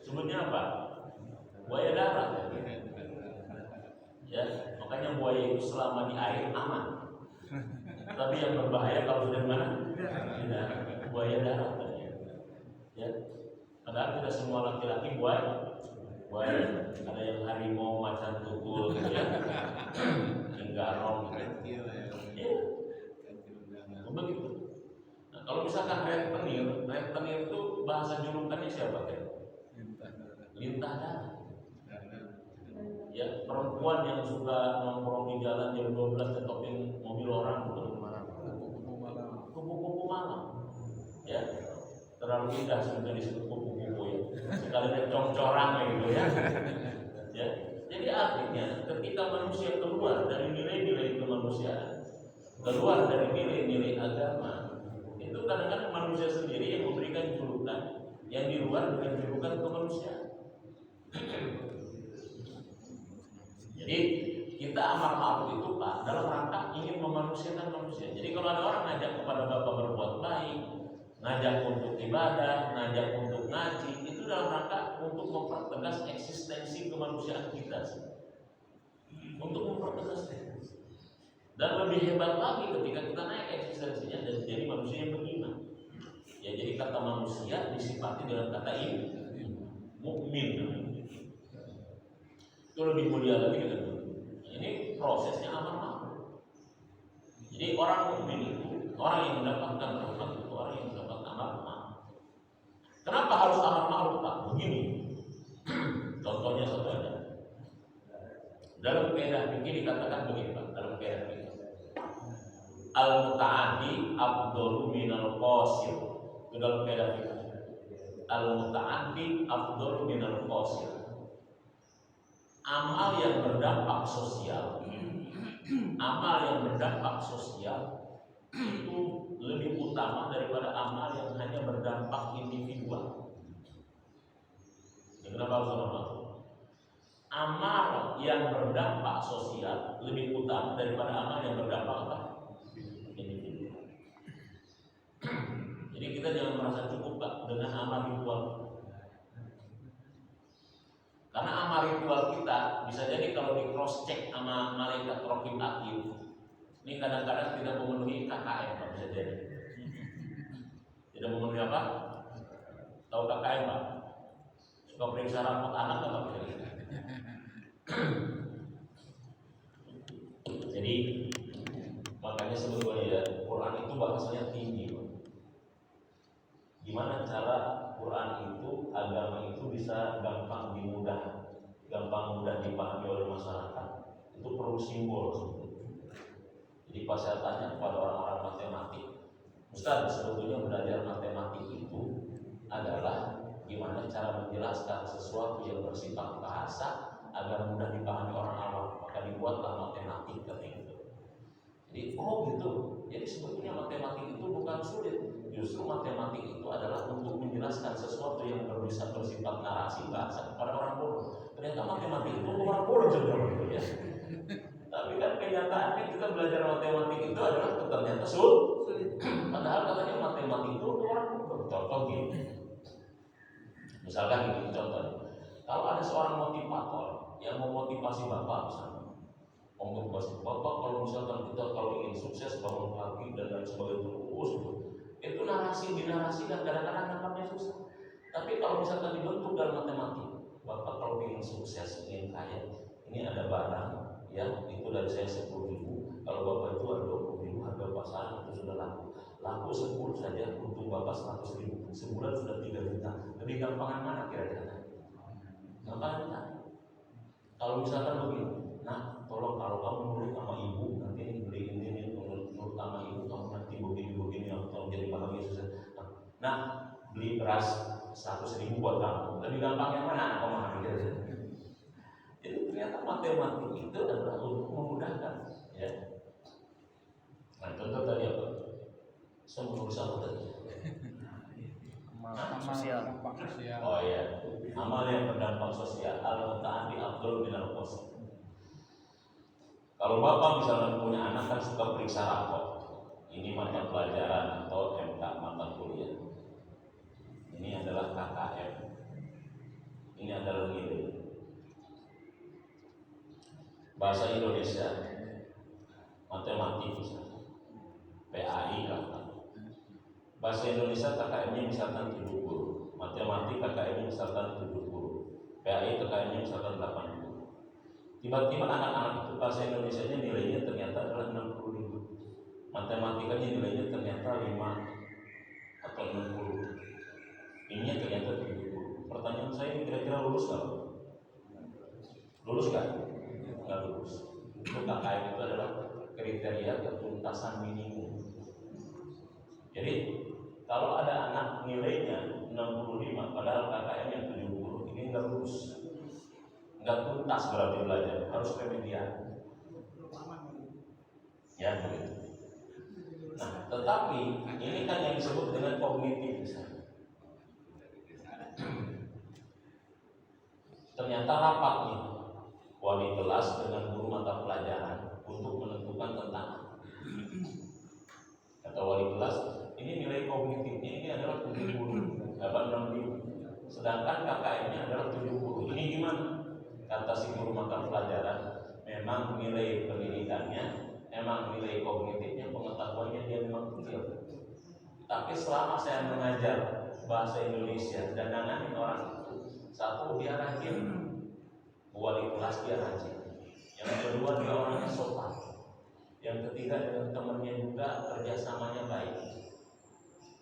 Sebutnya apa? Buaya darat. Ya, makanya buaya itu selama di air aman. Tapi yang berbahaya kalau sudah di mana? Buaya darat. Ya. Padahal tidak semua laki-laki buaya. Ada yang harimau, macan tutul, gitu ya. Inggarong, gitu. Ya. Begitu. Nah, kalau misalkan rentenir itu bahasa julukannya siapa kan? Lintah darat. Ya, perempuan yang suka nongkrong di jalan jam 12 ketopin mobil orang, kupu-kupu malam. Ya, terlalu indah sebenarnya disebut kupu-kupu ya. Sekalian cong-corang gitu ya. Ya, jadi artinya ketika manusia keluar dari nilai-nilai kemanusiaan, keluar dari nilai-nilai agama, itu kadang-kadang manusia sendiri yang memberikan julukan yang di luar dengan julukan kemanusiaan. Jadi kita amar ma'ruf itu Pak dalam rangka ingin memanusiakan manusia. Jadi kalau ada orang ngajak kepada Bapak berbuat baik, ngajak untuk ibadah, ngajak untuk ngaji, itu dalam rangka untuk mempertegas eksistensi kemanusiaan kita. Untuk mempertegas. Dan lebih hebat lagi ketika kita naik eksistensinya dan jadi manusia yang beriman. Ya, jadi kata manusia disifati dengan kata ini, mukmin. Itu lebih mulia lagi dengan ini prosesnya amar ma'ruf. Jadi orang mukmin itu, orang yang mendapatkan rahmat itu orang yang mendapatkan amar ma'ruf. Kenapa harus amar ma'ruf, Pak? Begini. Contohnya satu ada. Dalam kaidah fikih dikatakan begini, Pak. Dalam kaidah fikih, al-muta'addi afdalu minal qasir. Itu dalam kaidah fikih. Al-muta'addi afdalu minal qasir. Amal yang berdampak sosial, amal yang berdampak sosial itu lebih utama daripada amal yang hanya berdampak individual. Kenapa harus amal? Amal yang berdampak sosial lebih utama daripada amal yang berdampak apa? Individual. Jadi kita jangan merasa cukup, Pak, dengan amal ritual. Karena amal ritual kita bisa jadi kalau di cross check sama malaikat raqib atid, ini kadang-kadang tidak memenuhi KKM, Pak, bisa jadi. Tidak memenuhi apa? Tahu KKM, Pak? Suka periksa rapot anak atau apa? Jadi makanya sebetulnya ya, Quran itu bahasanya tinggi, Pak. Gimana cara Quran itu, agama itu bisa gampang mudah dipahami oleh masyarakat? Itu perlu simbol sebetulnya. Jadi pas saya tanya kepada orang-orang matematik, Ustaz, sebetulnya belajar matematik itu adalah gimana cara menjelaskan sesuatu yang bersifat bahasa agar mudah dipahami orang awam, maka dibuatlah matematik katanya gitu. Jadi gitu. Jadi sebetulnya matematik itu bukan sulit. Justru matematik itu adalah untuk menjelaskan sesuatu yang bersifat narasi bahasa kepada orang bodoh. Ternyata matematik itu orang bodoh juga gitu ya. Tapi kan kenyataannya kita belajar matematik itu adalah ternyata sulit. Padahal katanya matematik itu orang bodoh. Contoh gini. Misalkan gini contohnya. Kalau ada seorang motivator yang memotivasi Bapak misalnya, memotivasi Bapak kalau misalkan kita kalau ingin sukses bangun pagi dan lain sebagainya terus itu narasi dinarasikan kadang-kadang nampaknya susah. Tapi kalau misalkan dibentuk dalam matematik, Bapak kalau ingin sukses, ingin kaya, ini ada barang ya itu dari saya 10.000. Kalau Bapak itu ada 20.000 harga pasaran itu sudah laku 10 saja untuk Bapak 100.000, sebulan sudah 3 juta. Lebih gampangan mana kira-kira? Gampangan mana? Kalau misalkan begini, nah tolong kalau kamu nurut sama ibu nanti beli ini nurut sama ibu kamu nanti begini atau jadi bahagia susah. Nah beli beras 100.000 buat kamu, lebih gampang yang mana? Kamu memahami gitu. Jadi ternyata matematik itu adalah untuk memudahkan, ya. Nah contoh tadi apa? Saya menulis apa tadi? Amal sosial. Oh iya, amal yang berdampak sosial. Al-muta'addi afdalu minal qasir. Kalau Bapak misalnya punya anak kan suka periksa rapot. Ini mata pelajaran atau MK mata kuliah. Ini adalah KKM. Ini adalah nilai. Bahasa Indonesia, matematik misalnya, PAI lah. Bahasa Indonesia KKM-nya misalkan 70, matematik KKM-nya misalkan 70, PAI KKM-nya misalkan 80. Tiba-tiba anak-anak itu bahasa Indonesia-nya nilainya ternyata adalah 65, matematikanya nilainya ternyata 5 atau 60, ini ternyata 70. Pertanyaan saya ini kira-kira lulus nggak? Lulus nggak? Nggak lulus. Itu KKM itu adalah kriteria ketuntasan minimum. Jadi kalau ada anak nilainya 65 padahal KKM-nya 70, ini nggak lulus, nggak tuntas berarti belajar, harus remedial. Ya begitu. Nah, tetapi ini kan yang disebut dengan kognitif misalnya. Ternyata rapat nih wali kelas dengan guru mata pelajaran untuk menentukan tentang kata wali kelas ini nilai kognitifnya ini adalah 70, 85, sedangkan KKM-nya adalah 70. Ini gimana? Kata si guru mata pelajaran, memang nilai pendidikannya, memang nilai kognitifnya, pengetahuannya dia memang kecil. Tapi selama saya mengajar bahasa Indonesia dan nanganin orang itu, satu dia rajin, wali kelas dia rajin. Yang kedua, dia orangnya sopan. Yang ketiga, dengan temannya juga kerjasamanya baik.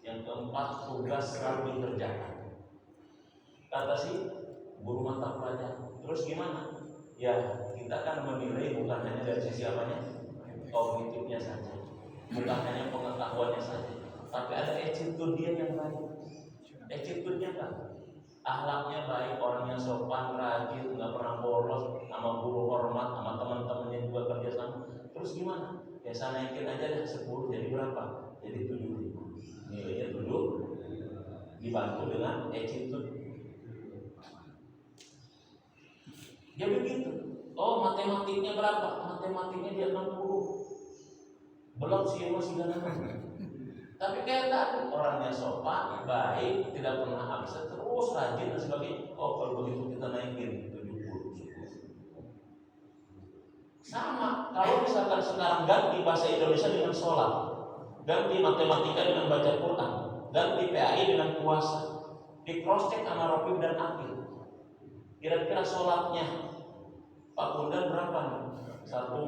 Yang keempat, tugas selalu dikerjakan. Kata si guru mata pelajaran. Terus gimana? Ya, kita kan menilai bukan hanya dari sisi apanya, kognitifnya saja, bukan hanya pengetahuannya saja, tapi ada attitude dia yang baik. Attitude-nya kan, akhlaknya baik, orangnya sopan, rajin, nggak pernah bolos, sama guru hormat, sama teman-temannya juga kerjasama. Terus gimana? Ya saya naikin aja deh 10, jadi berapa? Jadi 75. Nilainya 7, dibantu dengan attitude. Dia begitu. Oh, matematiknya berapa? Matematiknya dia 60. Belum sih masih gak. Tapi kayak tadi, orangnya sopan, baik, tidak pernah habis, terus rajin dan sebagainya. Oh, kalau begitu kita naikin 70. Sama, kalau misalkan sekarang ganti bahasa Indonesia dengan sholat, ganti matematika dengan baca Quran, ganti PAI dengan puasa, di cross check sama Rofi dan Akil. Kira-kira sholatnya Pak Bundan berapa nih? Satu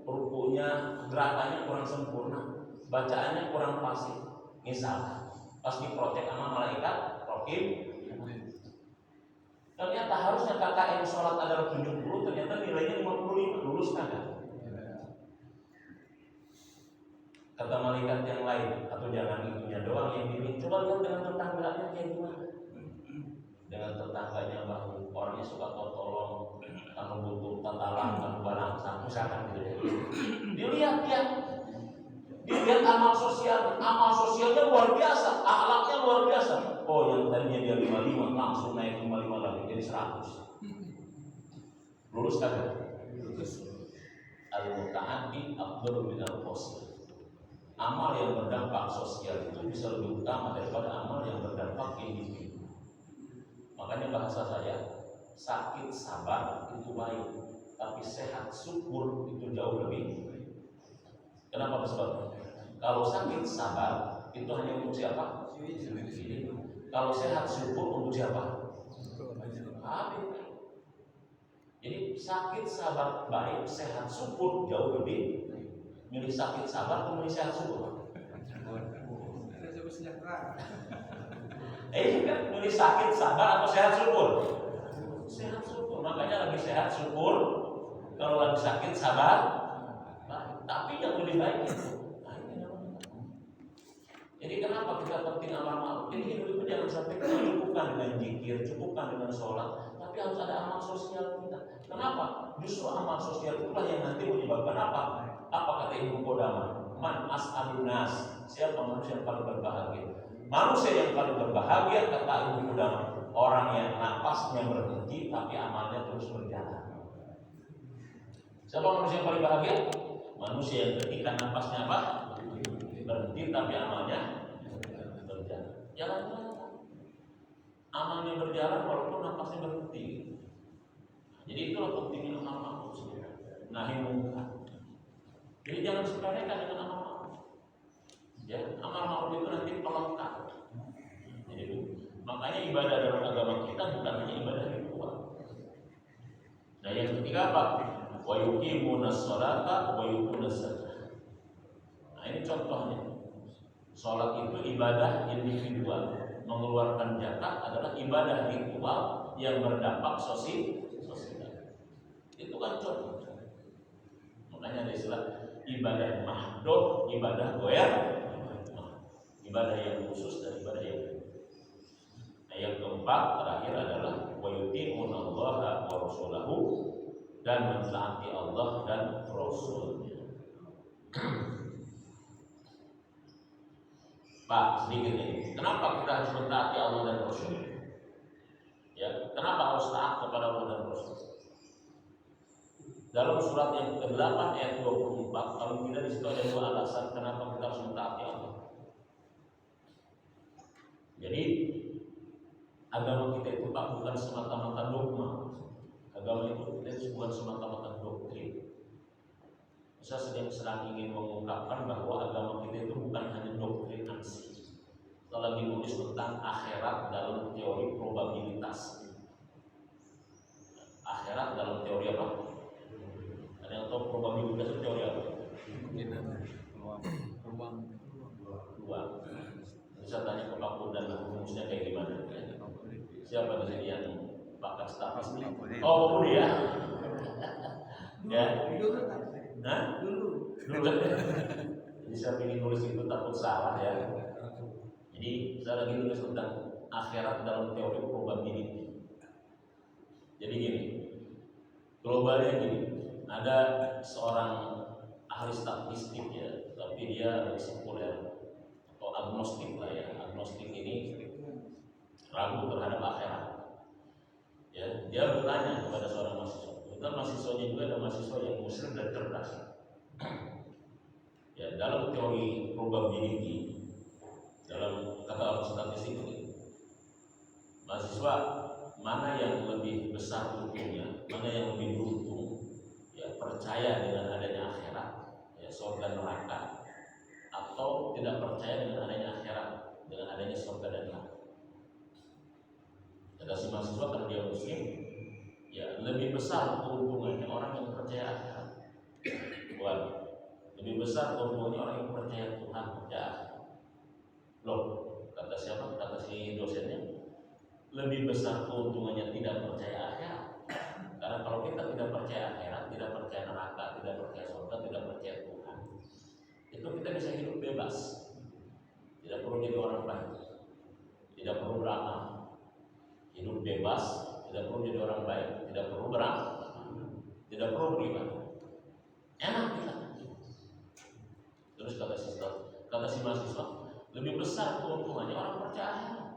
rukunya, gerakannya kurang sempurna, bacaannya kurang fasih. Misal, pas diprotek sama malaikat, Rokim, ternyata harusnya KKM sholat adalah 70, ternyata nilainya 55, lulus kagak? Kata malaikat yang lain, atau jangan itunya doang yang pilih, coba lihat dengan tetangganya kayak gimana. Dengan tetangganya bahu, orangnya suka tolong, kamu butuh tatalan, kamu barang, misalkan gitu ya. Dilihat amal sosialnya luar biasa, akhlaknya luar biasa. Oh, yang tadinya dia 55 langsung naik 55 lagi jadi 100. Lulus kagak? Lulus. Al-muta'addi afdalu minal qasid. Amal yang berdampak sosial itu bisa lebih utama daripada amal yang berdampak individu. Makanya bahasa saya, sakit sabar itu baik, tapi sehat syukur itu jauh lebih baik. Kenapa sebabnya? Kalau sakit sabar itu hanya untuk siapa? Kalau sehat syukur untuk siapa? Habib. Jadi sakit sabar baik, sehat syukur jauh lebih. Milih sakit sabar atau milih sehat syukur? Kan milih sakit sabar atau sehat syukur? Sehat syukur. Makanya lagi sehat syukur. Kalau lagi sakit sabar baik. Tapi yang lebih baik itu. Jadi kenapa kita penting amal ma'ruf? Jadi hidup itu jangan sampai kita cukupkan dengan zikir, cukupkan dengan sholat, tapi harus ada amal sosial kita. Kenapa? Justru amal sosial itulah yang nanti menyebabkan apa? Apa kata Ibnu Qudamah? Man as'adun nas, siapa manusia yang paling berbahagia? Manusia yang paling berbahagia kata Ibnu Qudamah, orang yang napasnya berhenti tapi amalnya terus berjalan. Siapa manusia yang paling bahagia? Manusia yang ketika napasnya apa? Berhenti tapi amalnya berjalan. Jalan-jalan. Amalnya berjalan walaupun napasnya berhenti. Jadi itulah pentingnya amal ma'ruf nahi munkar. Jadi jangan sepelekan dengan amal ma'ruf. Ya, amal ma'ruf itu nanti pelengkap. Jadi makanya ibadah dalam agama kita bukan hanya ibadah ritual. Nah, yang ketiga apa? Wa yuqimunas sholata wa yu'tunas zakah. Nah, ini contohnya. Sholat itu ibadah individual, mengeluarkan zakat adalah ibadah ritual yang berdampak sosial. Itu kan contoh. Makanya ada istilah ibadah mahdoh, ibadah goyah, ibadah yang khusus dan ibadah yang lain. Nah, yang keempat terakhir adalah wa yuti'unallaha wa rasulahu, dan mentaati Allah dan Rasulnya. Pak, sedikit ini. Kenapa kita harus mentaati Allah dan Rasul? Ya, kenapa harus taat kepada Allah dan Rasul? Dalam surat yang ke-8 ayat 24, kalau tidak di situ ada dua alasan kenapa kita harus mentaati Allah. Jadi agama kita itu Pak bukan semata-mata dogma. Agama itu bukan semata-mata doktrin. Saya sedang ingin mengungkapkan bahwa agama kita itu bukan hanya doktrin ansih. Kita lagi nulis tentang akhirat dalam teori probabilitas. Akhirat dalam teori apa? Siapa di sini yang pakar statistik? Oh, Budi ya. Ya. Nah, dulu. Jadi saya ingin nulis itu takut salah ya. Jadi saya lagi nulis tentang akhirat dalam teori probability. Jadi gini, globalnya gini, ada seorang ahli statistik ya, tapi dia sekuler atau agnostik lah ya. Agnostik ini ragu terhadap akhirat. Ya, dia bertanya kepada seorang mahasiswa. Kebetulan mahasiswanya juga ada mahasiswa yang muslim dan cerdas. Ya, dalam teori probability, dalam kata statistik ini, mahasiswa mana yang lebih besar untungnya, mana yang lebih beruntung, ya percaya dengan adanya akhirat, ya surga neraka, atau tidak percaya dengan adanya akhirat, dengan adanya surga dan neraka. Kata si mahasiswa karena dia muslim, ya lebih besar keuntungannya orang yang percaya akhirat. Bukan, lebih besar keuntungannya orang yang percaya Tuhan, percaya akhirat. Loh, kata siapa? Kata si dosennya, lebih besar keuntungannya tidak percaya akhirat. Karena kalau kita tidak percaya akhirat, tidak percaya neraka, tidak percaya surga, tidak percaya Tuhan, itu kita bisa hidup bebas, tidak perlu jadi orang baik, tidak perlu beramal, hidup bebas, tidak perlu jadi orang baik, tidak perlu beramal, tidak perlu beribadah, enak kita. Terus kata si mahasiswa, lebih besar keuntungannya orang percaya akhirat.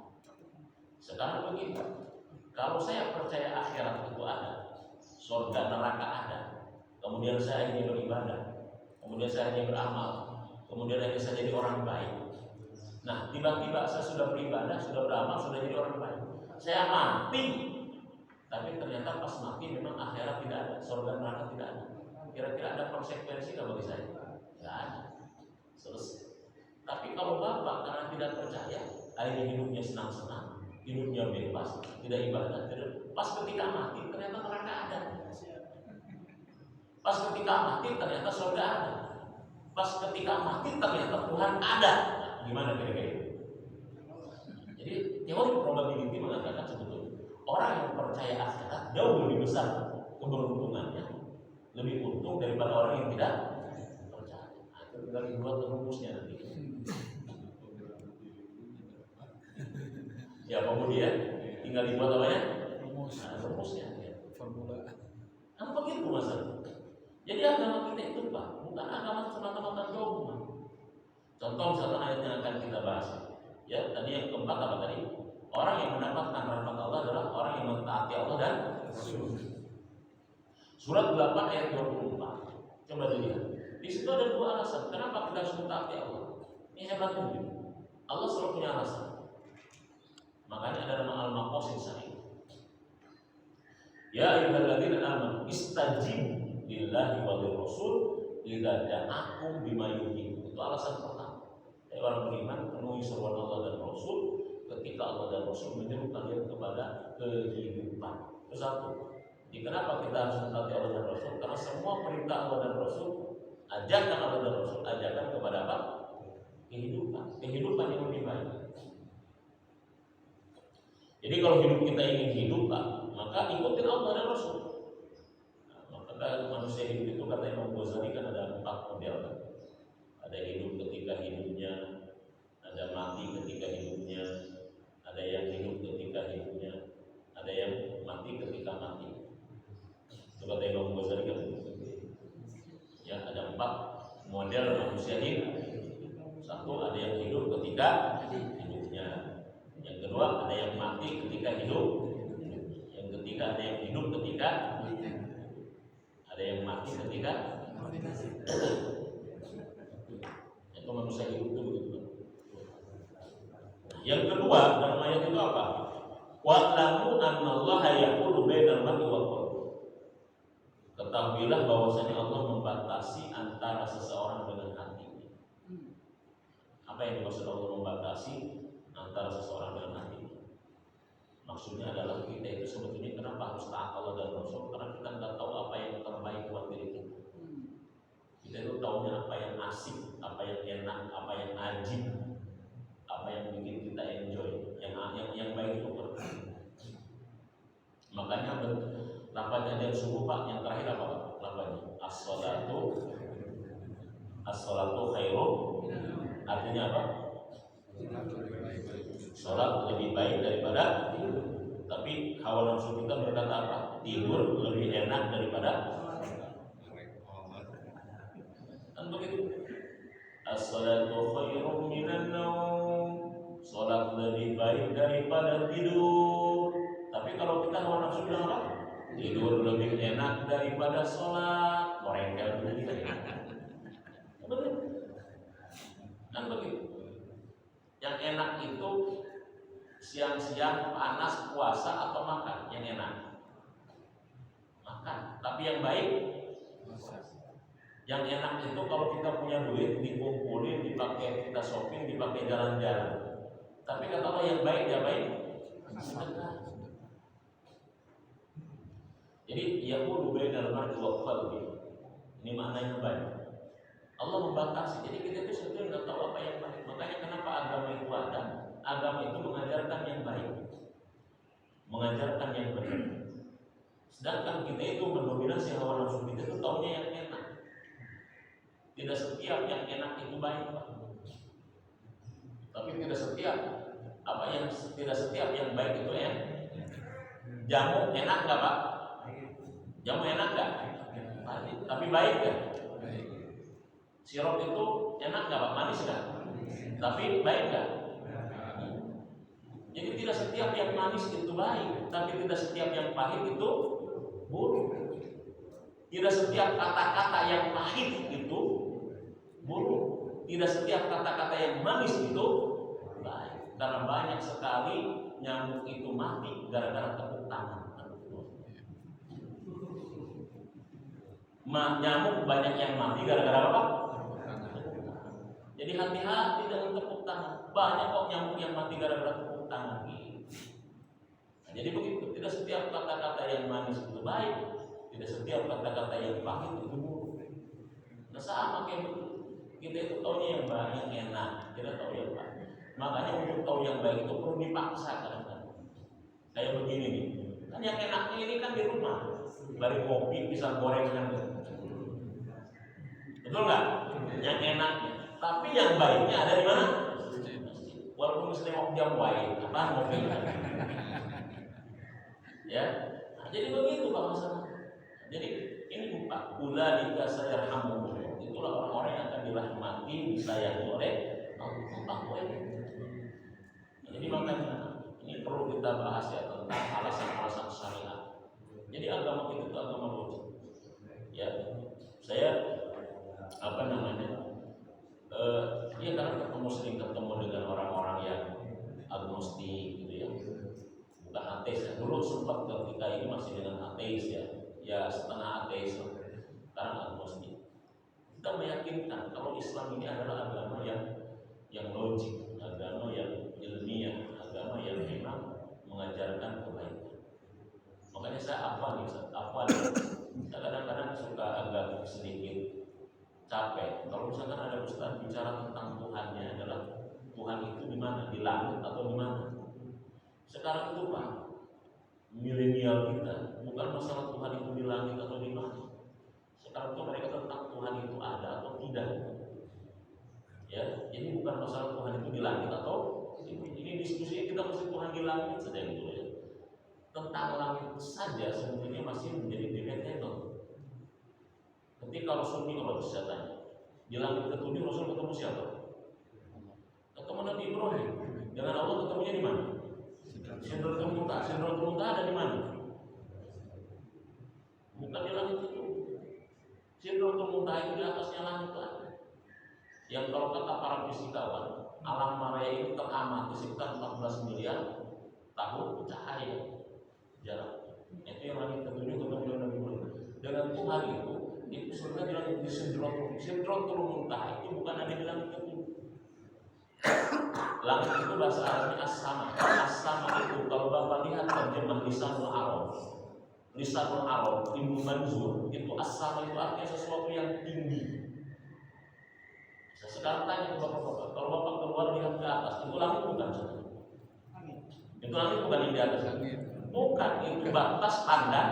Sekarang begini, kalau saya percaya akhirat itu ada, surga neraka ada, kemudian saya ingin beribadah, kemudian saya ingin beramal, kemudian saya jadi orang baik. Nah, tiba-tiba saya sudah beribadah, sudah beramal, sudah jadi orang baik. Saya mati, tapi ternyata pas mati memang akhirat tidak ada, surga neraka tidak ada. Kira-kira ada konsekuensi nggak bagi saya? Nggak ada. Selesai. Tapi kalau Bapak karena tidak percaya, akhirnya hidupnya senang-senang, hidupnya bebas, tidak ibadah, pas ketika mati ternyata neraka ada. Pas ketika mati ternyata surga ada. Pas ketika mati ternyata Tuhan ada. Gimana kira-kira? Jadi teori probability mengatakan sebetulnya orang yang percaya akhirat jauh lebih besar keberuntungannya, lebih untung daripada orang yang tidak percaya. Nah, itu tinggal dibuat rumusnya nanti. Ya kemudian tinggal dibuat namanya rumusnya. Formula. Kan begitu masalah. Jadi agama kita itu Pak, bukan agama semata-mata dogma. Contoh misalnya ayat yang akan kita bahas. Ya, tadi yang keempat apa tadi? Orang yang mendapatkan rahmat Allah adalah orang yang mentaati Allah dan Rasul. Surat 8 ayat 24. Coba dilihat. Di situ ada dua alasan kenapa kita harus mentaati Allah. Ini hebatnya gitu. Allah selalu punya alasan. Makanya ada nama al-maqasid sahih. Ya ayyuhalladzina amanu istajibu lillahi wa lirrasul idza ja'akum bima yuhibbu. Itu alasan pertama. Orang beriman penuhi seruan Allah dan Rasul ketika Allah dan Rasul menyeru kalian kepada kehidupan. Itu satu. Jadi kenapa kita harus mentaati Allah dan Rasul? Karena semua perintah Allah dan Rasul, ajakan Allah dan Rasul, ajakan kepada apa? Kehidupan. Kehidupan yang lebih baik. Jadi kalau hidup kita ingin hidup Pak, maka ikutin Allah dan Rasul. Nah, maka manusia hidup itu kata Imam Ghazali kan ada 4 model kan? Ada hidup ketika hidupnya, ada mati ketika hidupnya, ada yang hidup ketika hidupnya, ada yang mati ketika mati. Itu kata Imam Ghazali kan? Ya, ada 4 model manusia hidup. Satu, ada yang hidup ketika hidupnya. Yang kedua, ada yang mati ketika hidup. Yang ketiga, ada yang hidup ketika ada yang mati ketika itu manusia hidup itu begitu. Yang kedua dalam ayat itu apa? Wa'lamu annallaha yahulu bainal mar'i wal qalbi. Ketahuilah bahwasanya Allah membatasi antara seseorang dengan hatinya. Apa yang dimaksud Allah membatasi antara seseorang dengan hatinya? Maksudnya adalah kita itu sebetulnya kenapa harus taat Allah dan Rasul? Karena kita nggak tahu apa yang terbaik buat diri kita. Kita itu tahunya apa yang asik, apa yang enak, apa yang ajib, apa yang bikin kita enjoy, yang baik itu lupa yang terakhir apa lambangnya? As-sholatu khairum. Artinya apa? Sholat lebih baik daripada tidur. Tapi hawa nafsu kita berkata apa? Tidur lebih enak daripada. Kan begitu. As-sholatu khairum minan naum. Sholat lebih baik daripada tidur. Tapi kalau kita hawa nafsu bilang apa? Tidur lebih enak daripada sholat. Mereka begitu. Kan begitu. Yang enak itu siang-siang panas puasa atau makan yang enak? Makan. Tapi yang baik, yang enak itu kalau kita punya duit dikumpulin, dipakai kita shopping, dipakai jalan-jalan. Tapi kata Allah yang baik ya baik sedekah. Jadi yaqulu bainal mar'i wa qalbi. Ini maknanya baik. Allah membatasi. Jadi kita itu sebetulnya nggak tahu apa yang baik. Makanya kenapa agama itu ada? Agama itu mengajarkan yang baik, mengajarkan yang benar. Sedangkan kita itu mendominasi hawa nafsu kita itu taunya yang enak. Tidak setiap yang enak itu baik, Pak. Tapi tidak setiap yang baik itu enak. Jamu enak nggak, Pak? Jamu enak nggak? Tapi baik nggak? Sirup itu enak nggak, Pak? Manis nggak? Tapi baik nggak? Jadi tidak setiap yang manis itu baik, tapi tidak setiap yang pahit itu buruk. Tidak setiap kata-kata yang pahit itu buruk. Tidak setiap kata-kata yang manis itu baik. Karena banyak sekali nyamuk itu mati gara-gara tepuk tangan. Nyamuk banyak yang mati gara-gara apa? Jadi hati-hati dengan tepuk tangan. Banyak kok nyamuk yang mati gara-gara tepuk tangan. Nah, jadi begitu. Tidak setiap kata-kata yang manis itu baik. Tidak setiap kata-kata yang pahit itu buruk. Nah sama kayak begitu. Kita itu tahunya yang baik, yang enak. Kita tahu yang baik. Makanya untuk tahu yang baik itu perlu dipaksa kadang-kadang. Kayak begini nih. Kan yang enaknya ini kan di rumah. Dari kopi, pisang gorengan. Betul nggak? Yang enaknya. Tapi yang baiknya ada di mana? Walaupun misalnya jam wae, apa ngopi? Ya, nah, jadi begitu Pak masalah. Jadi ini Pak, uladzika sayarhamuhum. Itulah orang-orang yang akan dirahmati, disayangi oleh Allah. Jadi makanya ini perlu kita bahas ya tentang alasan-alasan syariat. Jadi agama kita itu agama logik. Ya, saya ya karena sering ketemu dengan orang-orang yang agnostik gitu ya, bukan ateis ya. Dulu sempat ketika ini masih dengan ateis ya setengah ateis, sekarang agnostik. Kita meyakinkan kalau Islam ini adalah agama yang logik, agama yang ilmiah, agama yang memang mengajarkan kebaikan. Makanya saya kadang-kadang suka agak sedikit capek kalau misalkan ada ustaz bicara tentang Tuhannya adalah Tuhan itu di mana, di langit atau di mana. Sekarang itu Pak, milenial kita bukan masalah Tuhan itu di langit atau di mana. Sekarang itu mereka tentang Tuhan itu ada atau tidak. Ya, ini bukan masalah Tuhan itu di langit atau ini diskusinya kita mesti Tuhan di langit saja gitu ya. Tentang langit saja sebetulnya masih menjadi debatable. Ketika Rasul Mi'raj saya tanya, di langit ketujuh Rasul ketemu siapa? Ketemu Nabi Ibrahim. Dengan Allah ketemunya di mana? Sidratul Muntaha. Sidratul Muntaha ada di mana? Bukan di langit itu. Sidratul Muntaha itu di atasnya langit lagi. Yang kalau kata para fisikawan, alam maya itu teramati sekitar 14 miliar tahun cahaya jarak. Itu yang langit ketujuh ketemu dengan Nabi Ibrahim. Dengan Tuhan itu sebenarnya bilang di Sidratul Muntaha itu bukan ada di langit ketujuh. Langit itu bahasa Arabnya as-sama. As-sama itu kalau Bapak lihat terjemah Lisanul Arab Ibnu Manzur itu as-sama itu artinya sesuatu yang tinggi. Sekarang tanya ke Bapak-bapak, kalau Bapak keluar lihat ke atas, itu langit bukan? Itu langit bukan yang di atas. Bukan, itu batas pandang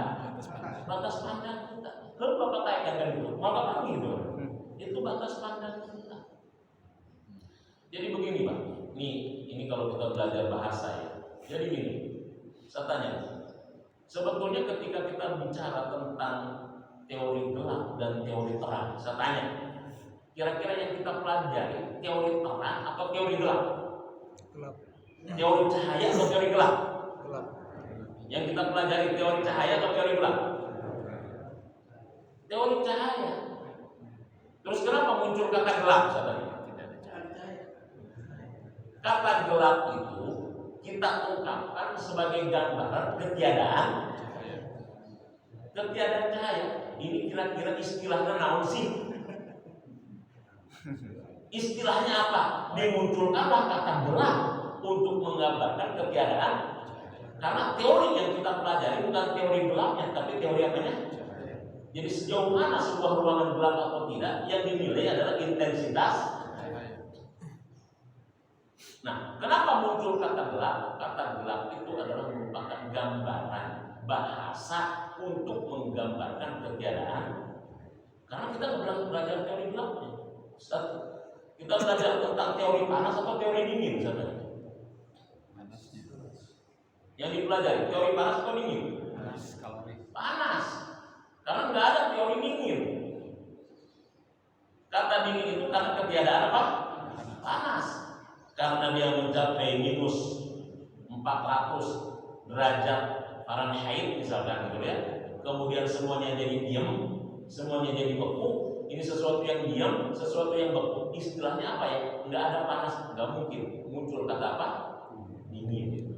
batas pandang kita. Kalau Bapak tanyakan itu, maka kami itu batas pandang kita. Jadi begini Pak, ini kalau kita belajar bahasa ya. Jadi gini, saya tanya, sebetulnya ketika kita bicara tentang teori gelap dan teori terang, saya tanya, kira-kira yang kita pelajari teori terang atau teori gelap? Gelap. Teori cahaya atau teori gelap? Gelap. Yang kita pelajari teori cahaya atau teori gelap? Teori cahaya. Terus kenapa muncul kata gelap? Kata gelap itu kita ungkapkan sebagai gambaran ketiadaan cahaya. Ini kira-kira istilahnya naon sih? Istilahnya apa? Dimunculkanlah kata gelap untuk menggambarkan ketiadaan. Karena teori yang kita pelajari bukan teori gelapnya, tapi teori apanya? Jadi sejauh mana sebuah ruangan gelap atau tidak, yang dinilai adalah intensitas. Nah, kenapa muncul kata gelap? Kata gelap itu adalah merupakan gambaran bahasa untuk menggambarkan ketiadaan. Karena kita belajar teori gelapnya. Kita belajar tentang teori panas atau teori dingin, saudara. Yang dipelajari teori panas atau dingin? Panas. Karena nggak ada teori dingin. Kata dingin itu karena ketiadaan apa? Panas. Karena dia mencapai minus 400 derajat Fahrenheit misalkan gitu ya. Kemudian semuanya jadi diam, semuanya jadi beku. Ini sesuatu yang diam, sesuatu yang beku. Istilahnya apa ya? Nggak ada panas, nggak mungkin muncul kata apa? Dingin.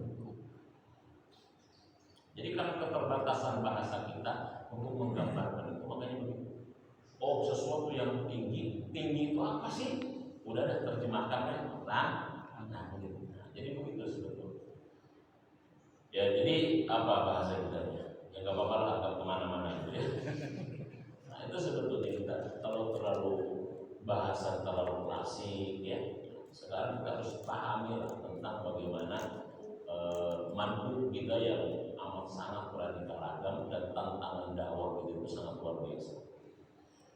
Jadi karena keterbatasan bahasa kita untuk menggambarkan itu, makanya begitu. Oh, sesuatu yang tinggi itu apa sih? Udah ada terjemahkannya, gitu. Jadi begitu sebetulnya. Ya, jadi apa bahasa kita? Ya nggak apa-apa lah, agak kemana-mana gitu ya. Nah, itu sebetulnya kita kalau terlalu bahasa terlalu klasik ya. Sekarang kita harus pahami lah tentang bagaimana manhaj kita yang amat sangat beraneka ragam dan tantangan dakwah itu sangat luar biasa.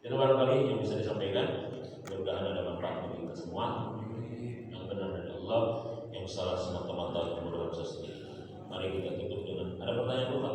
Itu barangkali yang bisa disampaikan. Mudah-mudahan ada manfaat bagi kita semua. Yang benar dari Allah, yang salah semata-mata kemudahan sendiri. Mari kita tutup dengan ada pertanyaan dulu Pak.